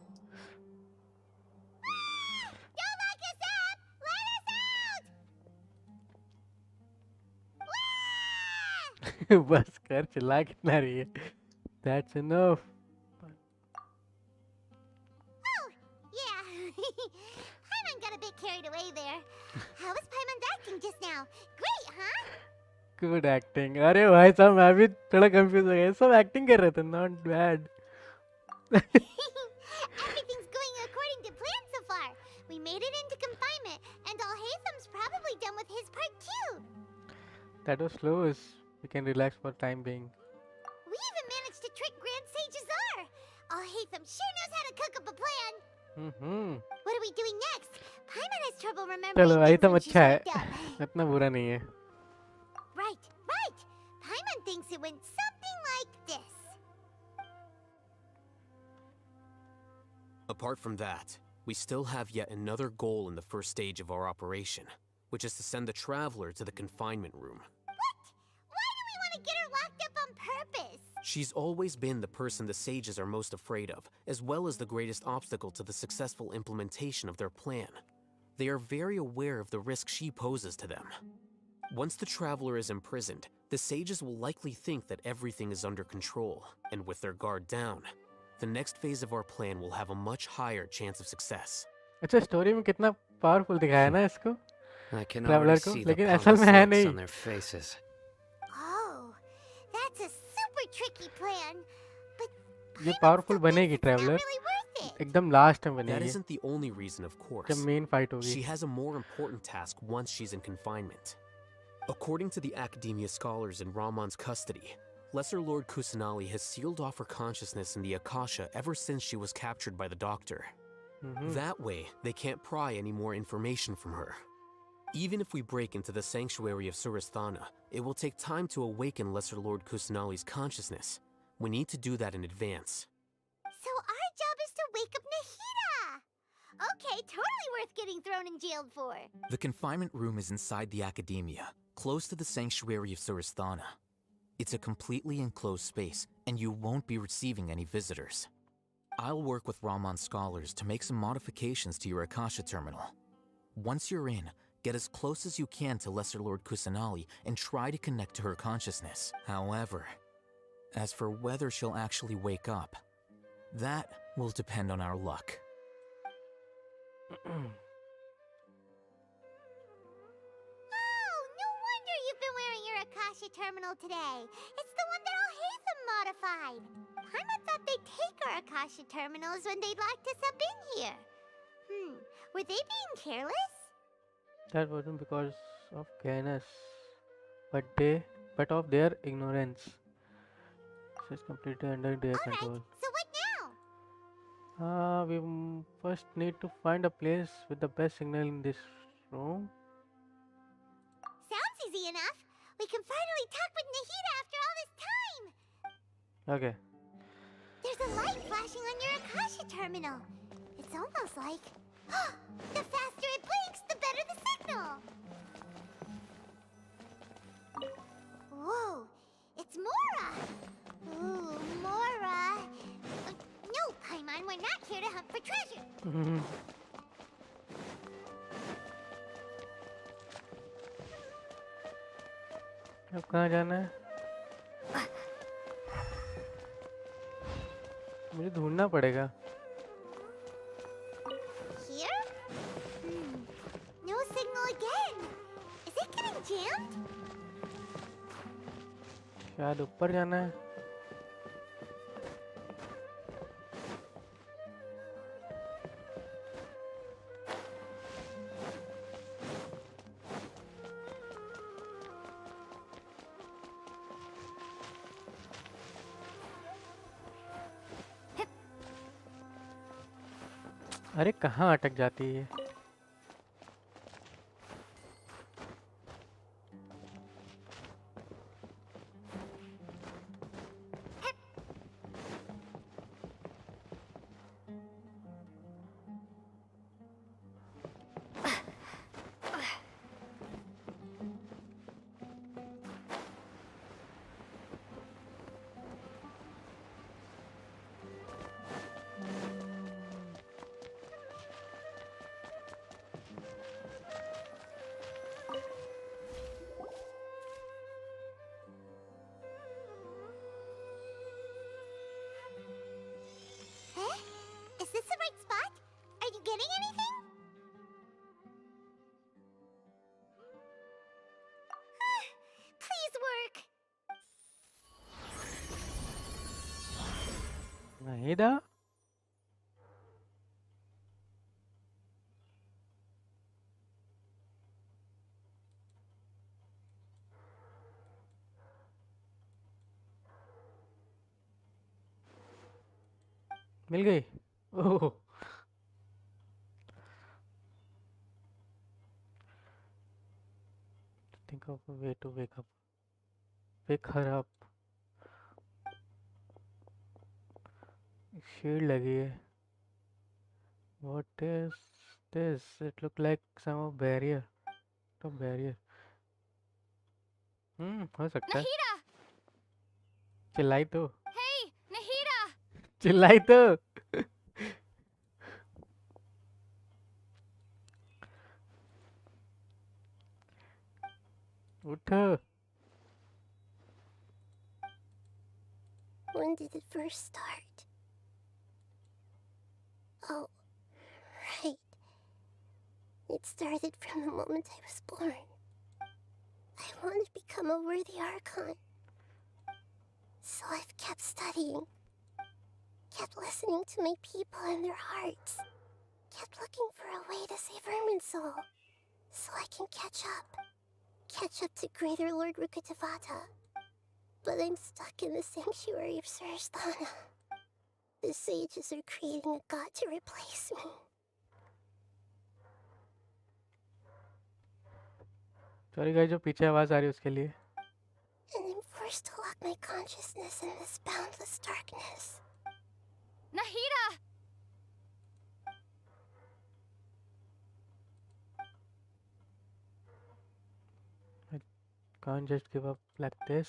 बस कर, चिल्ला कितना रही है. That's enough. Paimon got a bit carried away there. How was Paimon's acting just now? Great, huh? Good acting. अरे भाई साहब मैं भी थोड़ा कंफ्यूज हो गया. सब एक्टिंग कर रहे थे. Not bad. Everything's going according to plan so far. We made it into confinement, and Alhaitham's probably done with his part too. That was close. We can relax for time being. We even managed to trick Grand Sage Azar. Alhaitham sure knows how to cook up a plan. What are we doing next? Paimon has trouble remembering चलो things भाई तो when she's अच्छा है. worked up. इतना बुरा नहीं है. Right, right. Paimon thinks it went something like this. Apart from that, we still have yet another goal in the first stage of our operation, which is to send the Traveler to the confinement room. What? Why do we want to get her locked up on purpose? She's always been the person the sages are most afraid of, as well as the greatest obstacle to the successful implementation of their plan. They are very aware of the risk she poses to them. Once the Traveler is imprisoned, the sages will likely think that everything is under control, and with their guard down, the next phase of our plan will have a much higher chance of success. अच्छा story में कितना powerful दिखाया ना इसको. I can traveller already को, see the लेकिन असल pompous में है looks नहीं. on their faces. Oh, that's a super tricky plan. But ये पावरफुल बनेगी ट्रैवलर. एकदम लास्ट में That बनेगी. isn't the only reason, of course. जब मेन फाइट होगी. She has a more important task once she's in confinement. According to the Academia scholars in Ramon's custody, Lesser Lord Kusanali has sealed off her consciousness in the Akasha ever since she was captured by the Doctor. That way, they can't pry any more information from her. Even if we break into the sanctuary of Surasthana, it will take time to awaken Lesser Lord Kusanali's consciousness. We need to do that in advance. So our job is to wake up Nahida. Okay, totally worth getting thrown in jail for. The confinement room is inside the Academia, close to the sanctuary of Surasthana. It's a completely enclosed space, and you won't be receiving any visitors. I'll work with Ramon's scholars to make some modifications to your Akasha terminal. Once you're in, get as close as you can to Lesser Lord Kusanali and try to connect to her consciousness. However, as for whether she'll actually wake up, that will depend on our luck. Oh, no wonder you've been wearing your Akasha terminal today. It's the one that Alhaitham modified. Paimon thought they'd take our Akasha terminals when they locked us up in here. Were they being careless? That wasn't because of carelessness, but of their ignorance. It's completely under their control. So what now? We first need to find a place with the best signal in this room. Sounds easy enough. We can finally talk with Nahida after all this time! Okay. There's a light flashing on your Akasha terminal. It's almost like... the faster it blinks, the better the signal! Whoa, it's Mora! Ooh, Mora! No, Paimon, we're not here to hunt for treasure! अब कहाँ जाना है? मुझे ढूंढना पड़ेगा. Here? No signal again! Is it getting jammed? शायद ऊपर जाना है. अरे कहाँ अटक जाती है? Is this the right spot? Are you getting anything? Please work. नहीं था. मिल गई. ओह. Think of a way to wake up. Wake her up. Shield लगी है. What is this? It look like some barrier. तो barrier. हो सकता है. Nahida! चिल्लाई तो. Hey, Nahida! चिल्लाई तो. उठ. When did it first start? Oh, right. It started from the moment I was born. I wanted to become a worthy Archon. So I've kept studying. Kept listening to my people and their hearts. Kept looking for a way to save Irminsul. So I can catch up. Catch up to Greater Lord Rukkhadevata. But I'm stuck in the sanctuary of Surasthana. The sages are creating a god to replace me. Sorry guys, जो पीछे आवाज आ रही है उसके लिए. And I'm forced to lock my consciousness in this boundless darkness. Nahida! Can't just give up like this.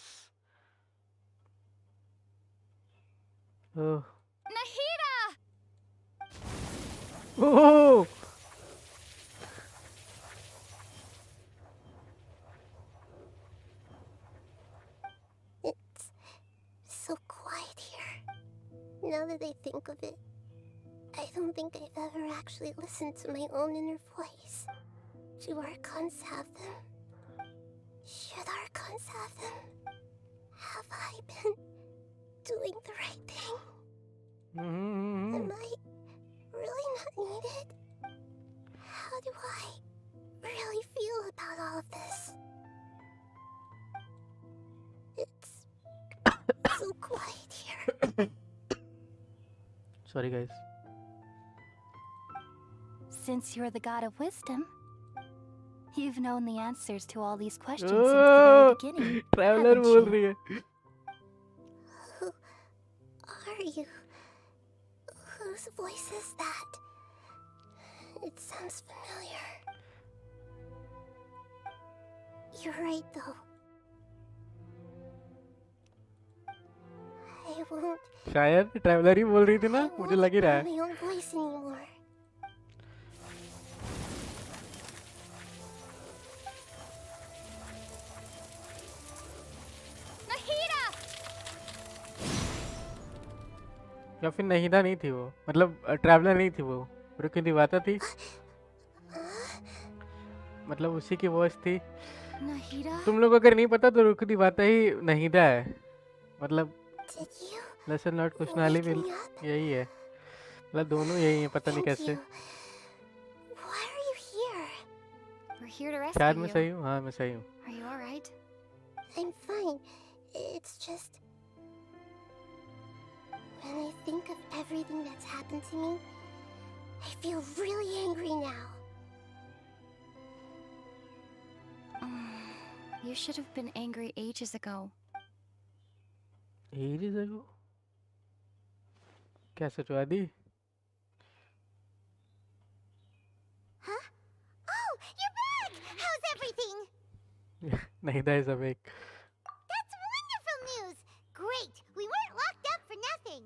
Oh. Nahida! Oh! It's so quiet here. Now that I think of it, I don't think I've ever actually listened to my own inner voice. Do Archons have them? Should Archons have them? Have I been doing the right thing? Am I really not needed? How do I really feel about all of this? It's so quiet here. Sorry guys. Since you're the god of wisdom, You've known the answers to all these questions since the very beginning, traveller haven't बोल you? रही है. Who are you? Whose voice is that? It sounds familiar. You're right, though. I won't शायद traveller ही बोल रही थी ना, मुझे लग ही रहा hear है. my own voice anymore. या फिर नहीदा नहीं थी वो, मतलब ट्रैवलर नहीं थी वो, रुकी दिवाता थी, मतलब उसी की वॉइस थी. Nahida? तुम लोग अगर नहीं पता तो रुकी दिवाता ही नहीदा है, मतलब लेसन नॉट कुशनाली भी यही है, मतलब दोनों यही है, पता नहीं कैसे. Why are you here? We're here to rescue शायद मैं you. सही हूँ, हाँ मैं सही हूँ. Are you alright? I'm fine. It's just... When I think of everything that's happened to me, I feel really angry now. You should have been angry ages ago. Ages ago? क्या सचवा दी? Huh? Oh, you're back! How's everything? Nahida is awake. That's wonderful news! Great! We weren't locked up for nothing!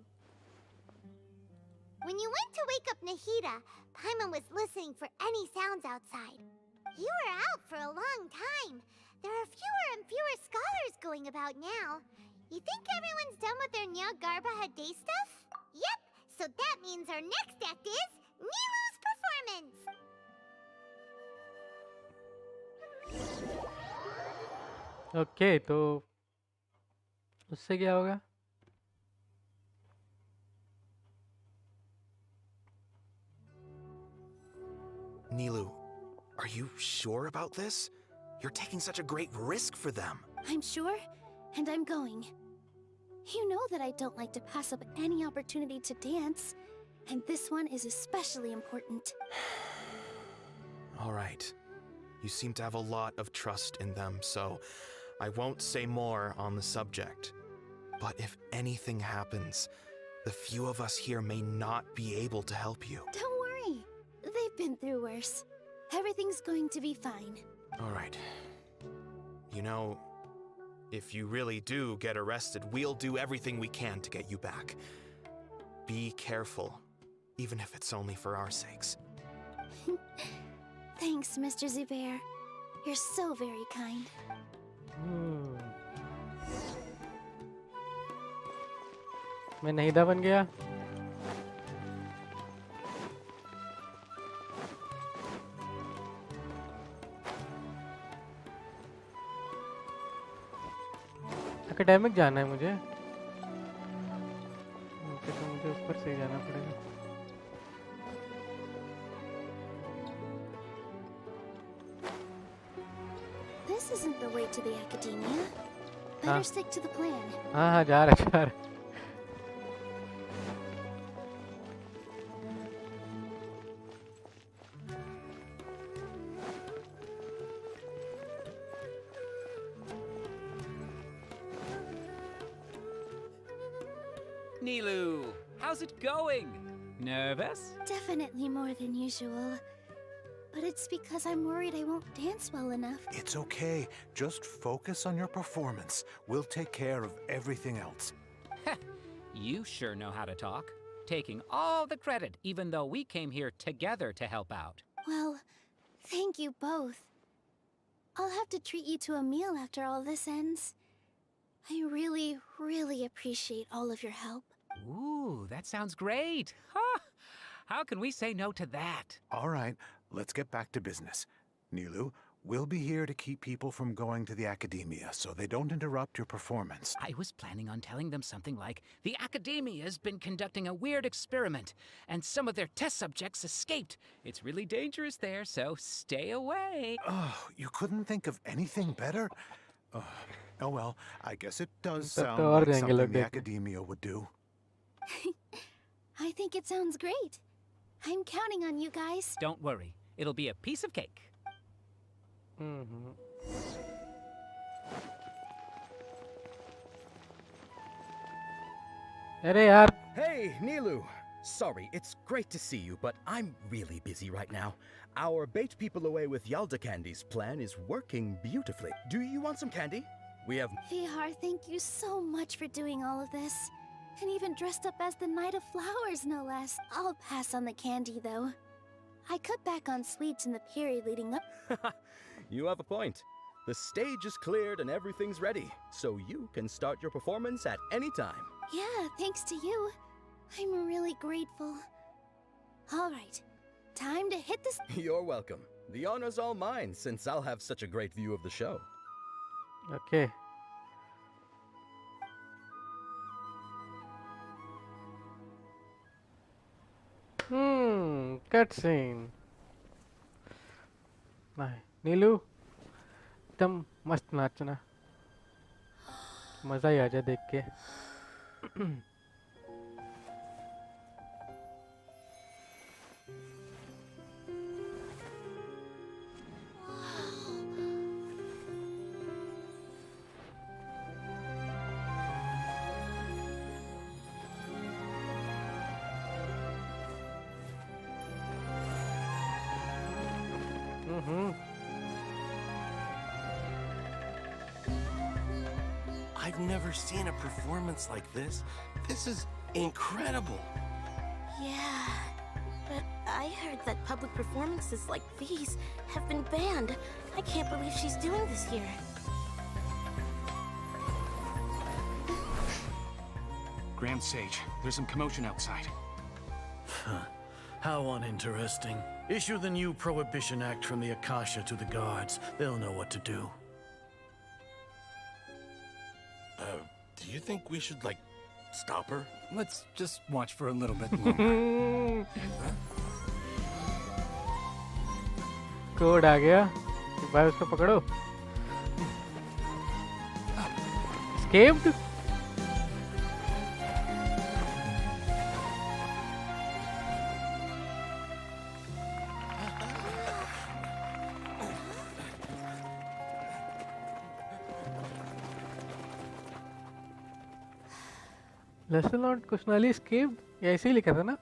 When you went to wake up Nahida, Paimon was listening for any sounds outside. You were out for a long time. There are fewer and fewer scholars going about now. You think everyone's done with their Nyagarbha Day stuff? Yep! So that means our next act is Nilu's performance! Okay, तो उससे क्या होगा? Nilu, are you sure about this? You're taking such a great risk for them. I'm sure, and I'm going. You know that I don't like to pass up any opportunity to dance, and this one is especially important. All right. You seem to have a lot of trust in them, so I won't say more on the subject. But if anything happens, the few of us here may not be able to help you. Don't worry. They've been through worse. Everything's going to be fine. All right. You know, if you really do get arrested, we'll do everything we can to get you back. Be careful, even if it's only for our sakes. Thanks, Mr. Zubair. You're so very kind. मैं नहीदा बन गया. Academic जाना है मुझे. Okay, तो मुझे ऊपर से ही जाना पड़ेगा. This isn't the way to the academia. Better stick to the plan. हाँ हाँ, जा रहा. Nilu, how's it going? Nervous? Definitely more than usual. But it's because I'm worried I won't dance well enough. It's okay. Just focus on your performance. We'll take care of everything else. You sure know how to talk. Taking all the credit, even though we came here together to help out. Well, thank you both. I'll have to treat you to a meal after all this ends. I really, really appreciate all of your help. Ooh, that sounds great. Huh. How can we say no to that? All right, let's get back to business. Nilu, we'll be here to keep people from going to the academia so they don't interrupt your performance. I was planning on telling them something like, the academia's been conducting a weird experiment, and some of their test subjects escaped. It's really dangerous there, so stay away. Oh, you couldn't think of anything better? Oh well, I guess it does sound like something the academia would do. I think it sounds great. I'm counting on you guys. Don't worry, it'll be a piece of cake. हम्म अरे यार Hey, Nilu! Sorry, it's great to see you, but I'm really busy right now. Our bait people away with Yalda candies plan is working beautifully. Do you want some candy? We have... Vihar, thank you so much for doing all of this. And even dressed up as the Knight of Flowers, no less. I'll pass on the candy, though. I cut back on sweets in the period leading up. You have a point. The stage is cleared and everything's ready, so you can start your performance at any time. Yeah, thanks to you. I'm really grateful. All right, time to hit this. You're welcome. The honor's all mine, since I'll have such a great view of the show. Okay. Cutscene. नहीं नीलू एकदम मस्त नाचना मजा ही आ जाए देख के I've never seen a performance like this. This is incredible. Yeah, but I heard that public performances like these have been banned. I can't believe she's doing this here. Grand Sage, there's some commotion outside. How uninteresting. Issue the new Prohibition Act from the Akasha to the guards. They'll know what to do. Do you think we should, like, stop her? Let's just watch for a little bit longer. Code आ गया भाई उसको पकड़ो escaped Lancelot Kushnali escaped या ऐसे ही लिखा था ना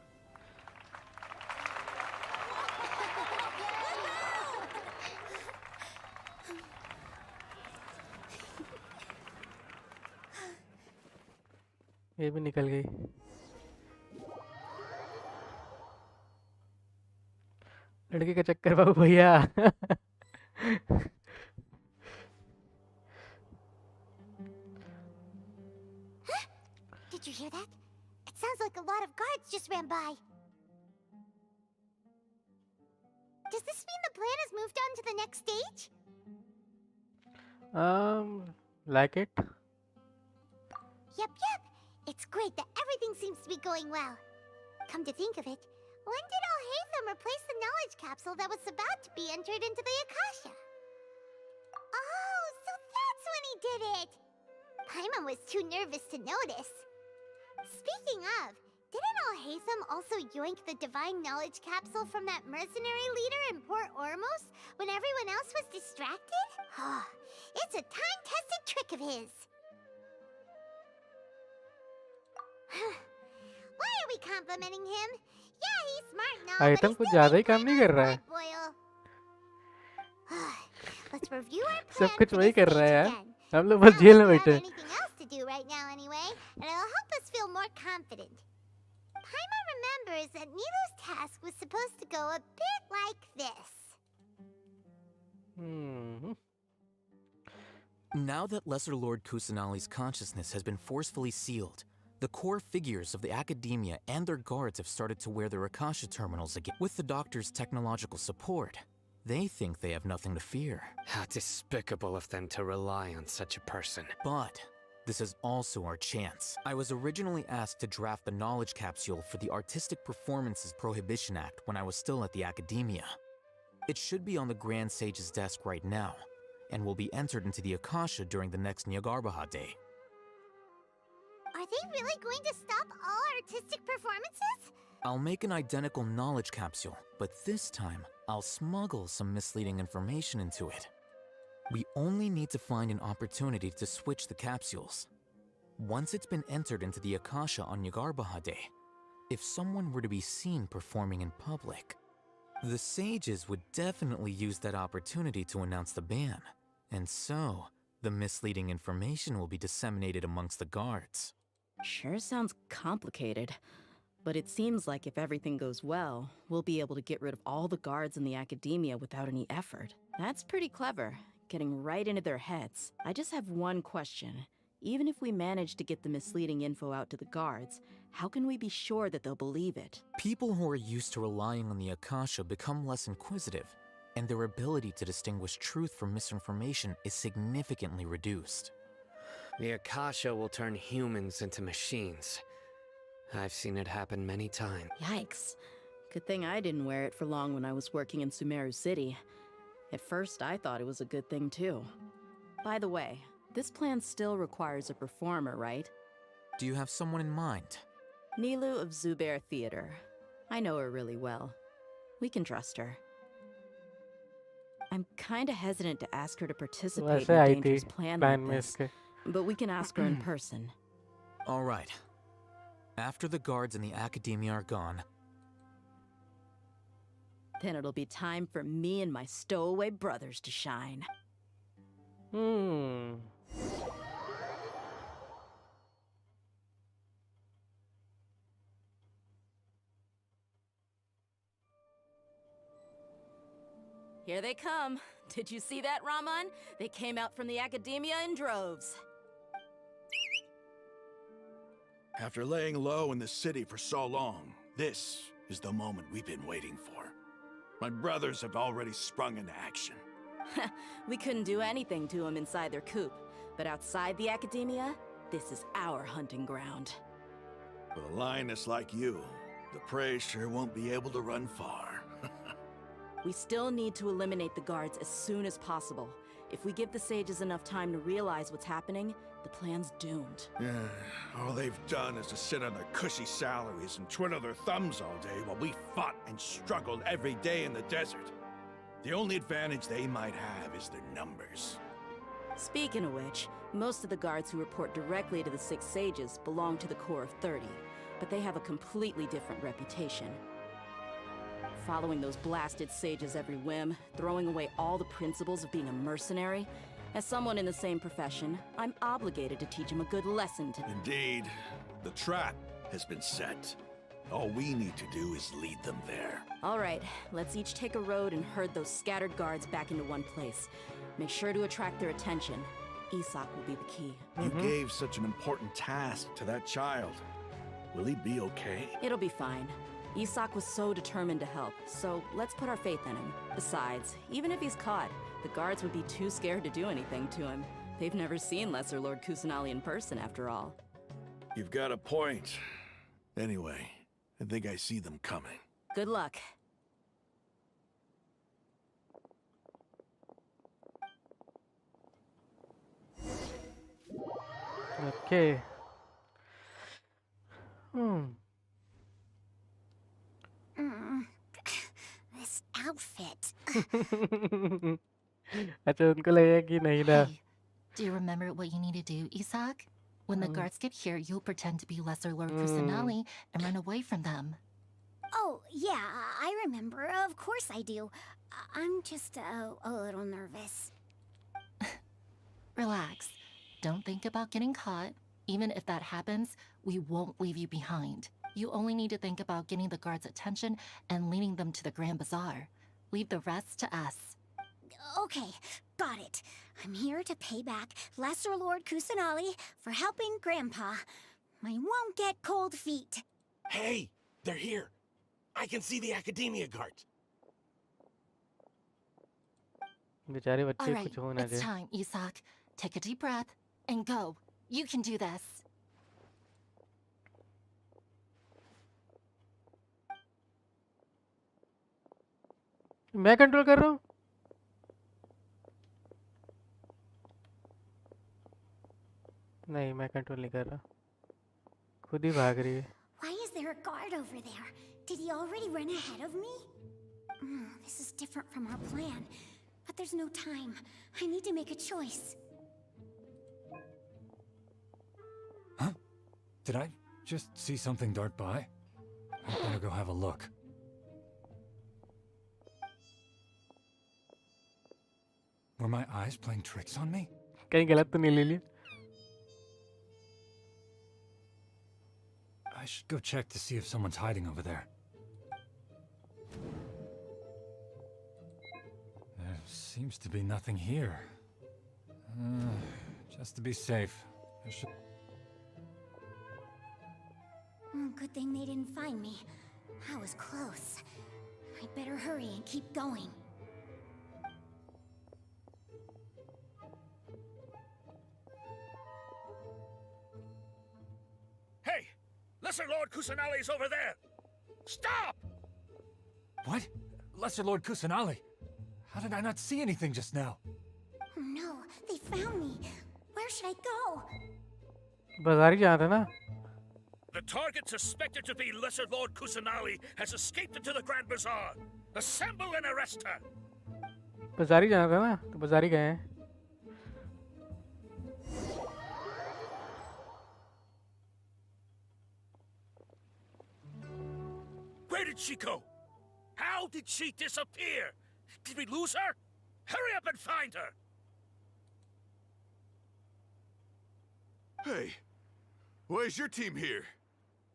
ये भी निकल गई लड़के का चक्कर बाबू भैया Did you hear that? It sounds like a lot of guards just ran by. Does this mean the plan has moved on to the next stage? like it Yep. It's great that everything seems to be going well. Come to think of it, when did Alhaitham replace the knowledge capsule that was about to be entered into the Akasha? Oh, so that's when he did it! Paimon was too nervous to notice. Speaking of, didn't Alhaitham also yoink the divine knowledge capsule from that mercenary leader in Port Ormos when everyone else was distracted? It's a time-tested trick of his. Why are we complimenting him? Yeah, he's smart and all, but item he's कुछ still ज्यादा ही making काम नहीं कर रहा है boil. Let's review our सब plan कुछ for वही this कर रहा है stage यार again. हम लोग बस जेल में We don't बैठे have anything else to do right now anyway, and it'll help us feel more confident. Paimon remembers that Nilu's task was supposed to go a bit like this. Now that Lesser Lord Kusanali's consciousness has been forcefully sealed, the core figures of the academia and their guards have started to wear their Akasha terminals again. With the doctor's technological support, they think they have nothing to fear. How despicable of them to rely on such a person. But this is also our chance. I was originally asked to draft the knowledge capsule for the Artistic Performances Prohibition Act when I was still at the academia. It should be on the Grand Sage's desk right now, and will be entered into the Akasha during the next Nyargarbaha Day. Are they really going to stop all artistic performances? I'll make an identical knowledge capsule, but this time, I'll smuggle some misleading information into it. We only need to find an opportunity to switch the capsules. Once it's been entered into the Akasha on Yagarbahade, if someone were to be seen performing in public, the sages would definitely use that opportunity to announce the ban. And so, the misleading information will be disseminated amongst the guards. Sure sounds complicated. But it seems like if everything goes well, we'll be able to get rid of all the guards in the academia without any effort. That's pretty clever, getting right into their heads. I just have one question. Even if we manage to get the misleading info out to the guards, how can we be sure that they'll believe it? People who are used to relying on the Akasha become less inquisitive, and their ability to distinguish truth from misinformation is significantly reduced. The Akasha will turn humans into machines. I've seen it happen many times. Yikes. Good thing I didn't wear it for long when I was working in Sumeru City. At first, I thought it was a good thing too. By the way, this plan still requires a performer, right? Do you have someone in mind? Nilu of Zubair Theater. I know her really well. We can trust her. I'm kinda hesitant to ask her to participate in a dangerous plan like this, but we can ask her in person. All right. After the guards in the academia are gone, then it'll be time for me and my stowaway brothers to shine. Here they come. Did you see that, Raman? They came out from the academia in droves. After laying low in the city for so long, this is the moment we've been waiting for. My brothers have already sprung into action. We couldn't do anything to them inside their coop, but outside the academia, this is our hunting ground. With a lioness like you, the prey sure won't be able to run far. We still need to eliminate the guards as soon as possible. If we give the sages enough time to realize what's happening, the plan's doomed. Yeah, all they've done is to sit on their cushy salaries and twiddle their thumbs all day while we fought and struggled every day in the desert. The only advantage they might have is their numbers. Speaking of which, most of the guards who report directly to the Six Sages belong to the Corps of 30, but they have a completely different reputation. Following those blasted sages every whim, throwing away all the principles of being a mercenary. As someone in the same profession, I'm obligated to teach them a good lesson today. Indeed. The trap has been set. All we need to do is lead them there. All right, let's each take a road and herd those scattered guards back into one place. Make sure to attract their attention. Isak will be the key. You gave such an important task to that child. Will he be okay? It'll be fine. Isak was so determined to help, so let's put our faith in him. Besides, even if he's caught, the guards would be too scared to do anything to him. They've never seen Lesser Lord Kusanali in person, after all. You've got a point. Anyway, I think I see them coming. Good luck. Okay. This outfit. अच्छा उनको लगेगा कि नहीं ना. Do you remember what you need to do, Isak? When the guards get here, you'll pretend to be Lesser Lord Kusanali and run away from them. Oh, yeah, I remember. Of course I do. I'm just a little nervous. Relax. Don't think about getting caught. Even if that happens, we won't leave you behind. You only need to think about getting the guards' attention and leading them to the Grand Bazaar. Leave the rest to us. Okay, got it. I'm here to pay back Lesser Lord Kusanali for helping Grandpa. I won't get cold feet. Hey, they're here. I can see the academia guards. बेचारे बच्चे All right, कुछ हो ना it's जाए. time, Isak. Take a deep breath and go. You can do this. मैं control कर रहा हूँ. नहीं मैं कंट्रोल नहीं कर रहा. खुद ही भाग रही है. Why is there a guard over there? Did he already run ahead of me? This is different from our plan. But But there's no time. I need to make a choice. Huh? Did I just see something dart by? I better go have a look. Were my eyes playing tricks on me? कहीं गलत तो नहीं ले लिया? I should go check to see if someone's hiding over there. There seems to be nothing here. Just to be safe, I should... Good thing they didn't find me. I was close. I'd better hurry and keep going. Hey! Lesser Lord Kusanali's over there! Stop! What? Lesser Lord Kusanali? How did I not see anything just now? Oh no, they found me. Where should I go? बाजार ही जाना था ना? The target suspected to be Lesser Lord Kusanali has escaped into the Grand Bazaar. Assemble and arrest her. बाजार ही जाना था ना? तो बाजार ही गए हैं. Where did she go? How did she disappear? Did we lose her? Hurry up and find her! Hey, why is your team here?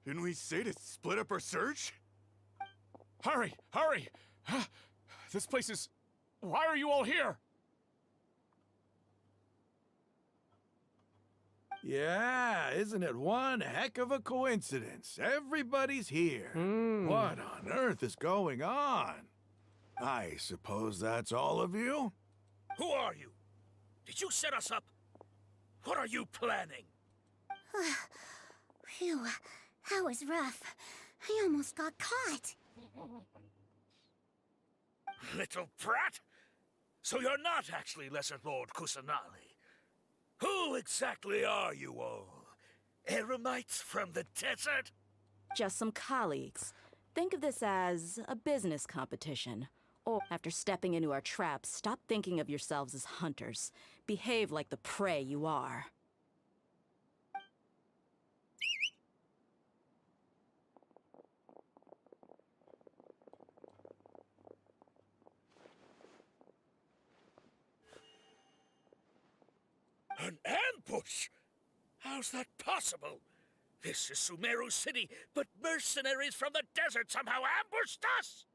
Didn't we say to split up our search? Hurry! Hurry! This place is... Why are you all here? Yeah, isn't it one heck of a coincidence? Everybody's here. What on earth is going on? I suppose that's all of you? Who are you? Did you set us up? What are you planning? Phew, that was rough. I almost got caught. Little brat! So you're not actually Lesser Lord Kusanali. Who exactly are you all? Eremites from the desert? Just some colleagues. Think of this as a business competition. Or after stepping into our traps, stop thinking of yourselves as hunters. Behave like the prey you are. An ambush? How's that possible? This is Sumeru City, but mercenaries from the desert somehow ambushed us!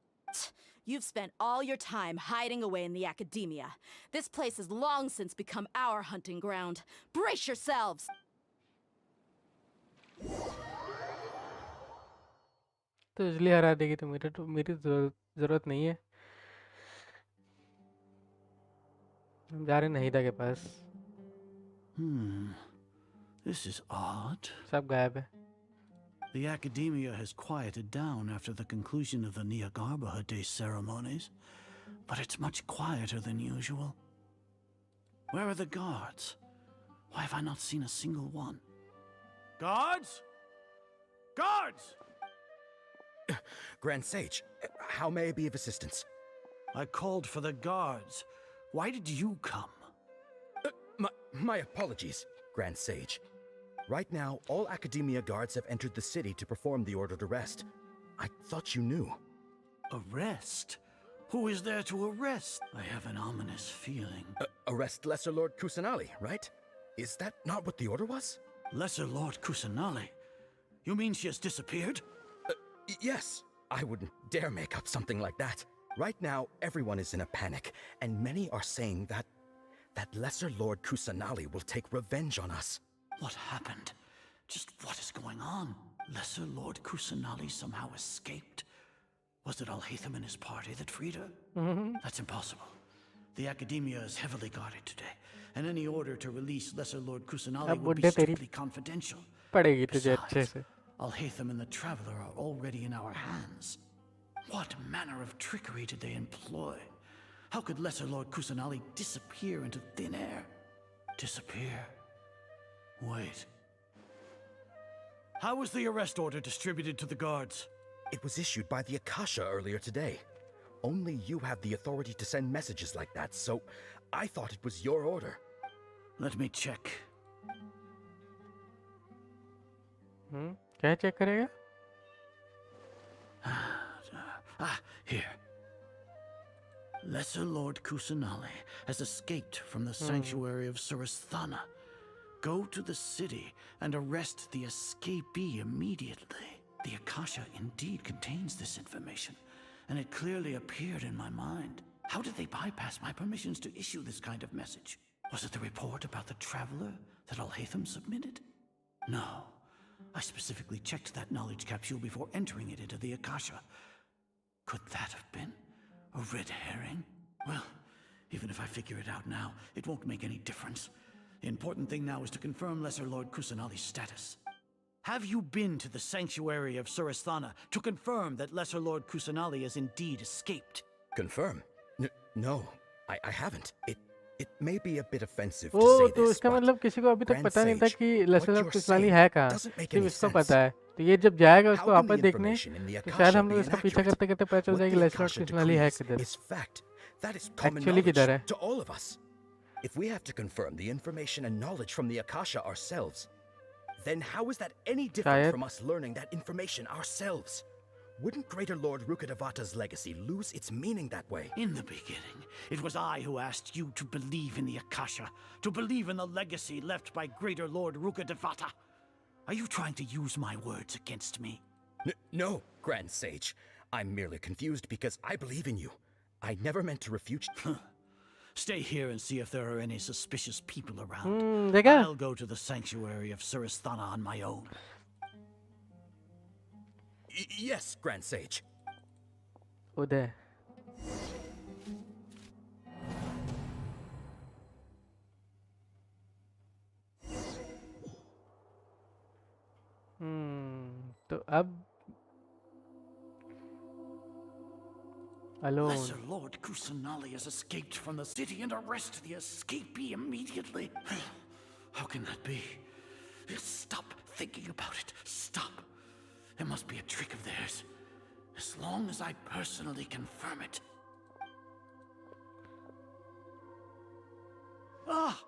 You've spent all your time hiding away in the academia. This place has long since become our hunting ground. Brace yourselves! तो इसलिए हरा देगी तो मेरी जरूरत नहीं है. हम जा रहे नहीं था के पास. This is odd. सब गायब है. The academia has quieted down after the conclusion of the Nyagarbha Day ceremonies, but it's much quieter than usual. Where are the guards? Why have I not seen a single one? Guards? Guards! Grand Sage, how may I be of assistance? I called for the guards. Why did you come? My apologies, Grand Sage. Right now, all Academia guards have entered the city to perform the ordered arrest. I thought you knew. Arrest? Who is there to arrest? I have an ominous feeling. Arrest Lesser Lord Kusanali, right? Is that not what the order was? Lesser Lord Kusanali? You mean she has disappeared? Yes. I wouldn't dare make up something like that. Right now, everyone is in a panic, and many are saying that Lesser Lord Kusanali will take revenge on us. What happened? Just what is going on? Lesser Lord Kusanali somehow escaped? Was it Alhaitham and his party that freed her? That's impossible. The Academia is heavily guarded today, and any order to release Lesser Lord Kusanali would be strictly confidential. Besides, Alhaitham and the Traveler are already in our hands. What manner of trickery did they employ? How could Lesser Lord Kusanali disappear into thin air? Disappear? Wait. How was the arrest order distributed to the guards? It was issued by the Akasha earlier today. only you have the authority to send messages like that, so I thought it was your order. Let me check. क्या check करेगा? Here. Lesser Lord Kusanali has escaped from the sanctuary of Surasthana. Go to the city and arrest the escapee immediately. The Akasha indeed contains this information, and it clearly appeared in my mind. How did they bypass my permissions to issue this kind of message? Was it the report about the traveler that Alhaitham submitted? No. I specifically checked that knowledge capsule before entering it into the Akasha. Could that have been a red herring? Well, even if I figure it out now, it won't make any difference. The important thing now is to confirm Lesser Lord Kusanali's status. Have you been to the sanctuary of Surasthana to confirm that Lesser Lord Kusanali has indeed escaped? Confirm? No, I haven't. It may be a bit offensive to oh say to this, इसका but मतलब किसी को अभी तक Grand पता नहीं था Sage, कि what लेसर you're कुशवाली saying है कहाँ, doesn't make सिर्फ any इसको sense. पता है. तो ये जब जाएगा उसको How can वापस the देखने, information in the तो Akasha शायद हम be लोग इसका पीछा inaccurate? करते करते पता चल What जाएगा the लेसर Akasha कुशवाली है decrees किधर, is fact. That is common actually knowledge किधर है. to all of us. If we have to confirm the information and knowledge from the Akasha ourselves, then how is that any different शायद from us learning that information ourselves? Wouldn't Greater Lord Rukkhadevata's legacy lose its meaning that way? In the beginning, it was I who asked you to believe in the Akasha, to believe in the legacy left by Greater Lord Rukkhadevata. Are you trying to use my words against me? No, Grand Sage. I'm merely confused because I believe in you. I never meant to refute. Stay here and see if there are any suspicious people around. देखा? I'll go to the sanctuary of Surasthana on my own. Yes, Grand Sage. उदय. तो अब alone. Lesser Lord Kusanali has escaped from the city and arrest the escapee immediately. How can that be? Stop thinking about it. Stop. It must be a trick of theirs. As long as I personally confirm it. Ah!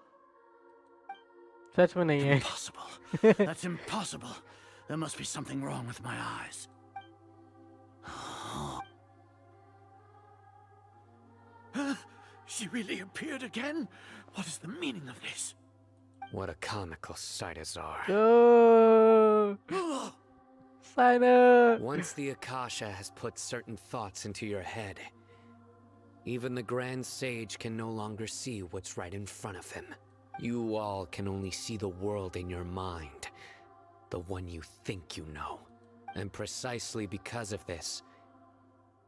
सच में नहीं है. Impossible. That's impossible. There must be something wrong with my eyes. She really appeared again? What is the meaning of this? What a comical sight, Azar. Oh, Signer. Once the Akasha has put certain thoughts into your head, even the Grand Sage can no longer see what's right in front of him. You all can only see the world in your mind, the one you think you know. And precisely because of this,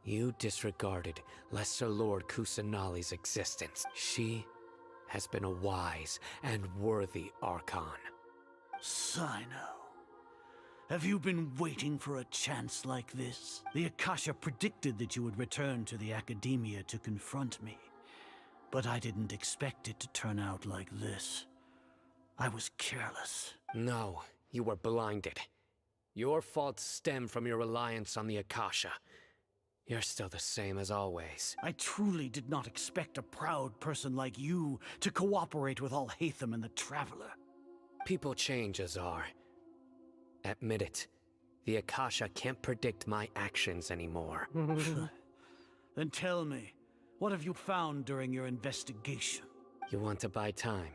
you disregarded Lesser Lord Kusanali's existence. She has been a wise and worthy Archon. Sino, have you been waiting for a chance like this? The Akasha predicted that you would return to the Academia to confront me. But I didn't expect it to turn out like this. I was careless. No, you were blinded. Your faults stem from your reliance on the Akasha. You're still the same as always. I truly did not expect a proud person like you to cooperate with Alhaitham and the Traveler. People change, Azar. Admit it. The Akasha can't predict my actions anymore. Then tell me, what have you found during your investigation? You want to buy time?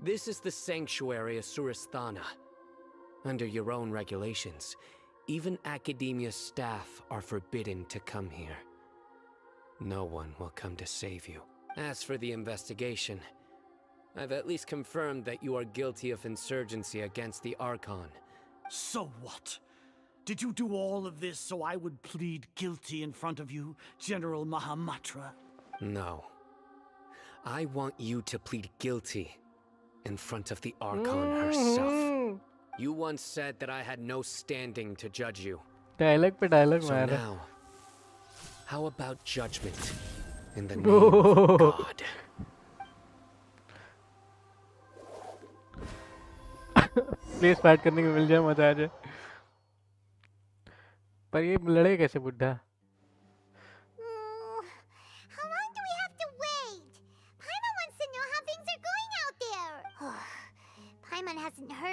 This is the sanctuary of Surasthana. Under your own regulations, even Academia staff are forbidden to come here. No one will come to save you. As for the investigation, I've at least confirmed that you are guilty of insurgency against the Archon. So what? Did you do all of this so I would plead guilty in front of you, General Mahamatra? No. I want you to plead guilty in front of the Archon herself. You once said that I had no standing to judge you. Dialogue pe dialogue So मार. now, how about judgment in the name of God? Please fight करने को मिल जाए, मजा आ जाए. पर ये लड़े कैसे बुड्ढा?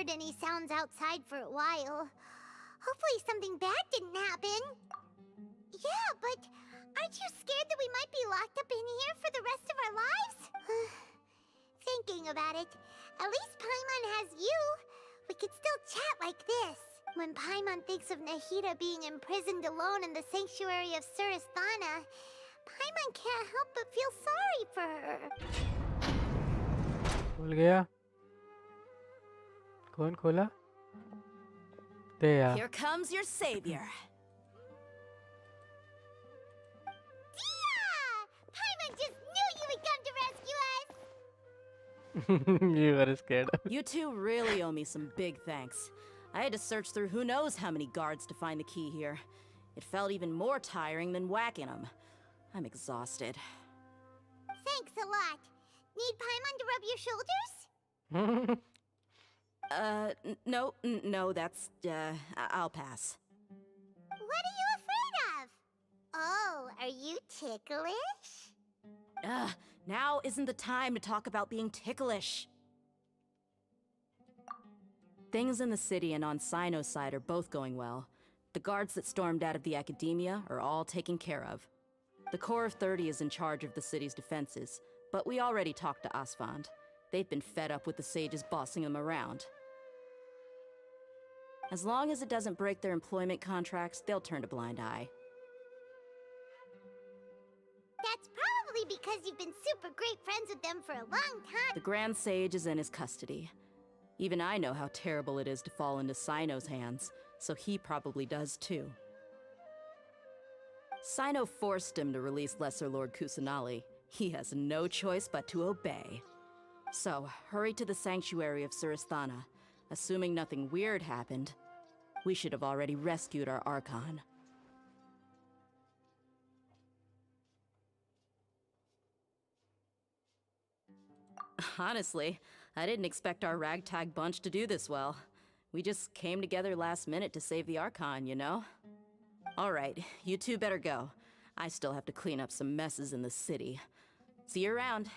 heard any sounds outside for a while. Hopefully something bad didn't happen. Yeah, but aren't you scared that we might be locked up in here for the rest of our lives? Thinking about it, at least Paimon has you. We could still chat like this. When Paimon thinks of Nahida being imprisoned alone in the sanctuary of Surasthana, Paimon can't help but feel sorry for her. खुल गया कौन खोला दे यार Here comes your savior. Paimon just knew you would come to rescue us! You were scared. You two really owe me some big thanks. I had to search through who knows how many guards to find the key here. It felt even more tiring than whacking them. I'm exhausted. Thanks a lot. Need Paimon to rub your shoulders? No, that's, I'll pass. What are you afraid of? Oh, are you ticklish? Now isn't the time to talk about being ticklish. Things in the city and on Sino's side are both going well. The guards that stormed out of the academia are all taken care of. The Corps of 30 is in charge of the city's defenses, but we already talked to Asfand. They've been fed up with the sages bossing them around. As long as it doesn't break their employment contracts, they'll turn a blind eye. That's probably because you've been super great friends with them for a long time. The Grand Sage is in his custody. Even I know how terrible it is to fall into Sino's hands, so he probably does too. Sino forced him to release Lesser Lord Kusanali. He has no choice but to obey. So, hurry to the sanctuary of Surasthana. Assuming nothing weird happened, we should have already rescued our Archon. Honestly, I didn't expect our ragtag bunch to do this well. We just came together last minute to save the Archon, you know? Alright, you two better go. I still have to clean up some messes in the city. See you around.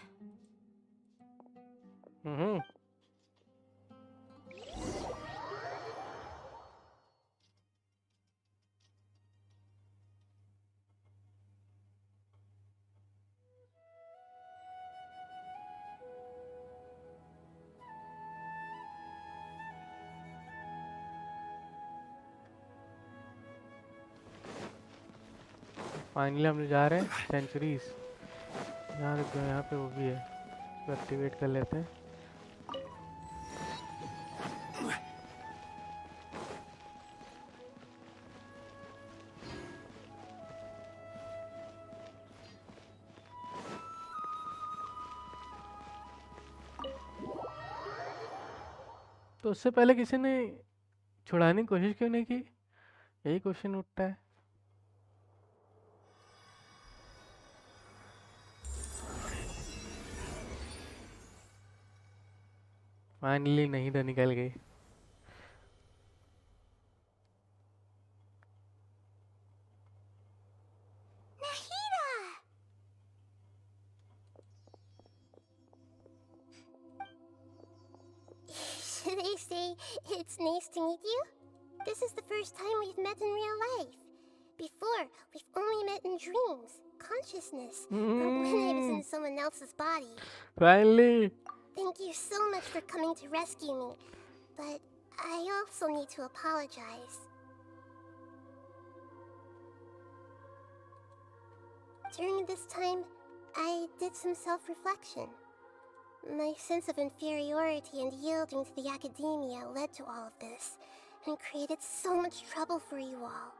Finally हम लोग जा रहे हैं centuries यहाँ रुक गए यहाँ पे वो भी है इसको एक्टिवेट कर लेते हैं तो उससे पहले किसी ने छुड़ाने की कोशिश क्यों नहीं की यही क्वेश्चन उठता है फाइनली नहीं तो निकल गई They say it's nice to meet you. This is the first time we've met in real life. Before, we've only met in dreams, consciousness, or when I was in someone else's body. Finally. Thank you so much for coming to rescue me, but I also need to apologize. During this time, I did some self-reflection. My sense of inferiority and yielding to the academia led to all of this, and created so much trouble for you all.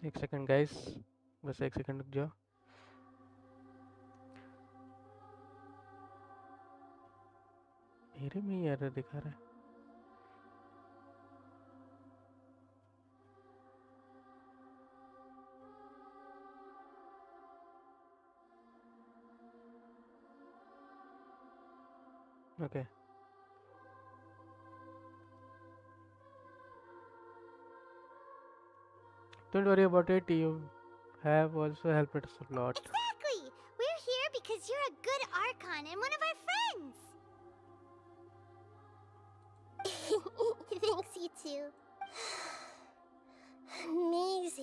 एक second guys बस एक second रुक जाओ मेरे में ही error दिखा रहा है Okay. Don't worry about it. You have also helped us a lot. Exactly! We're here because you're a good Archon and one of our friends! Thanks, you two. Amazing.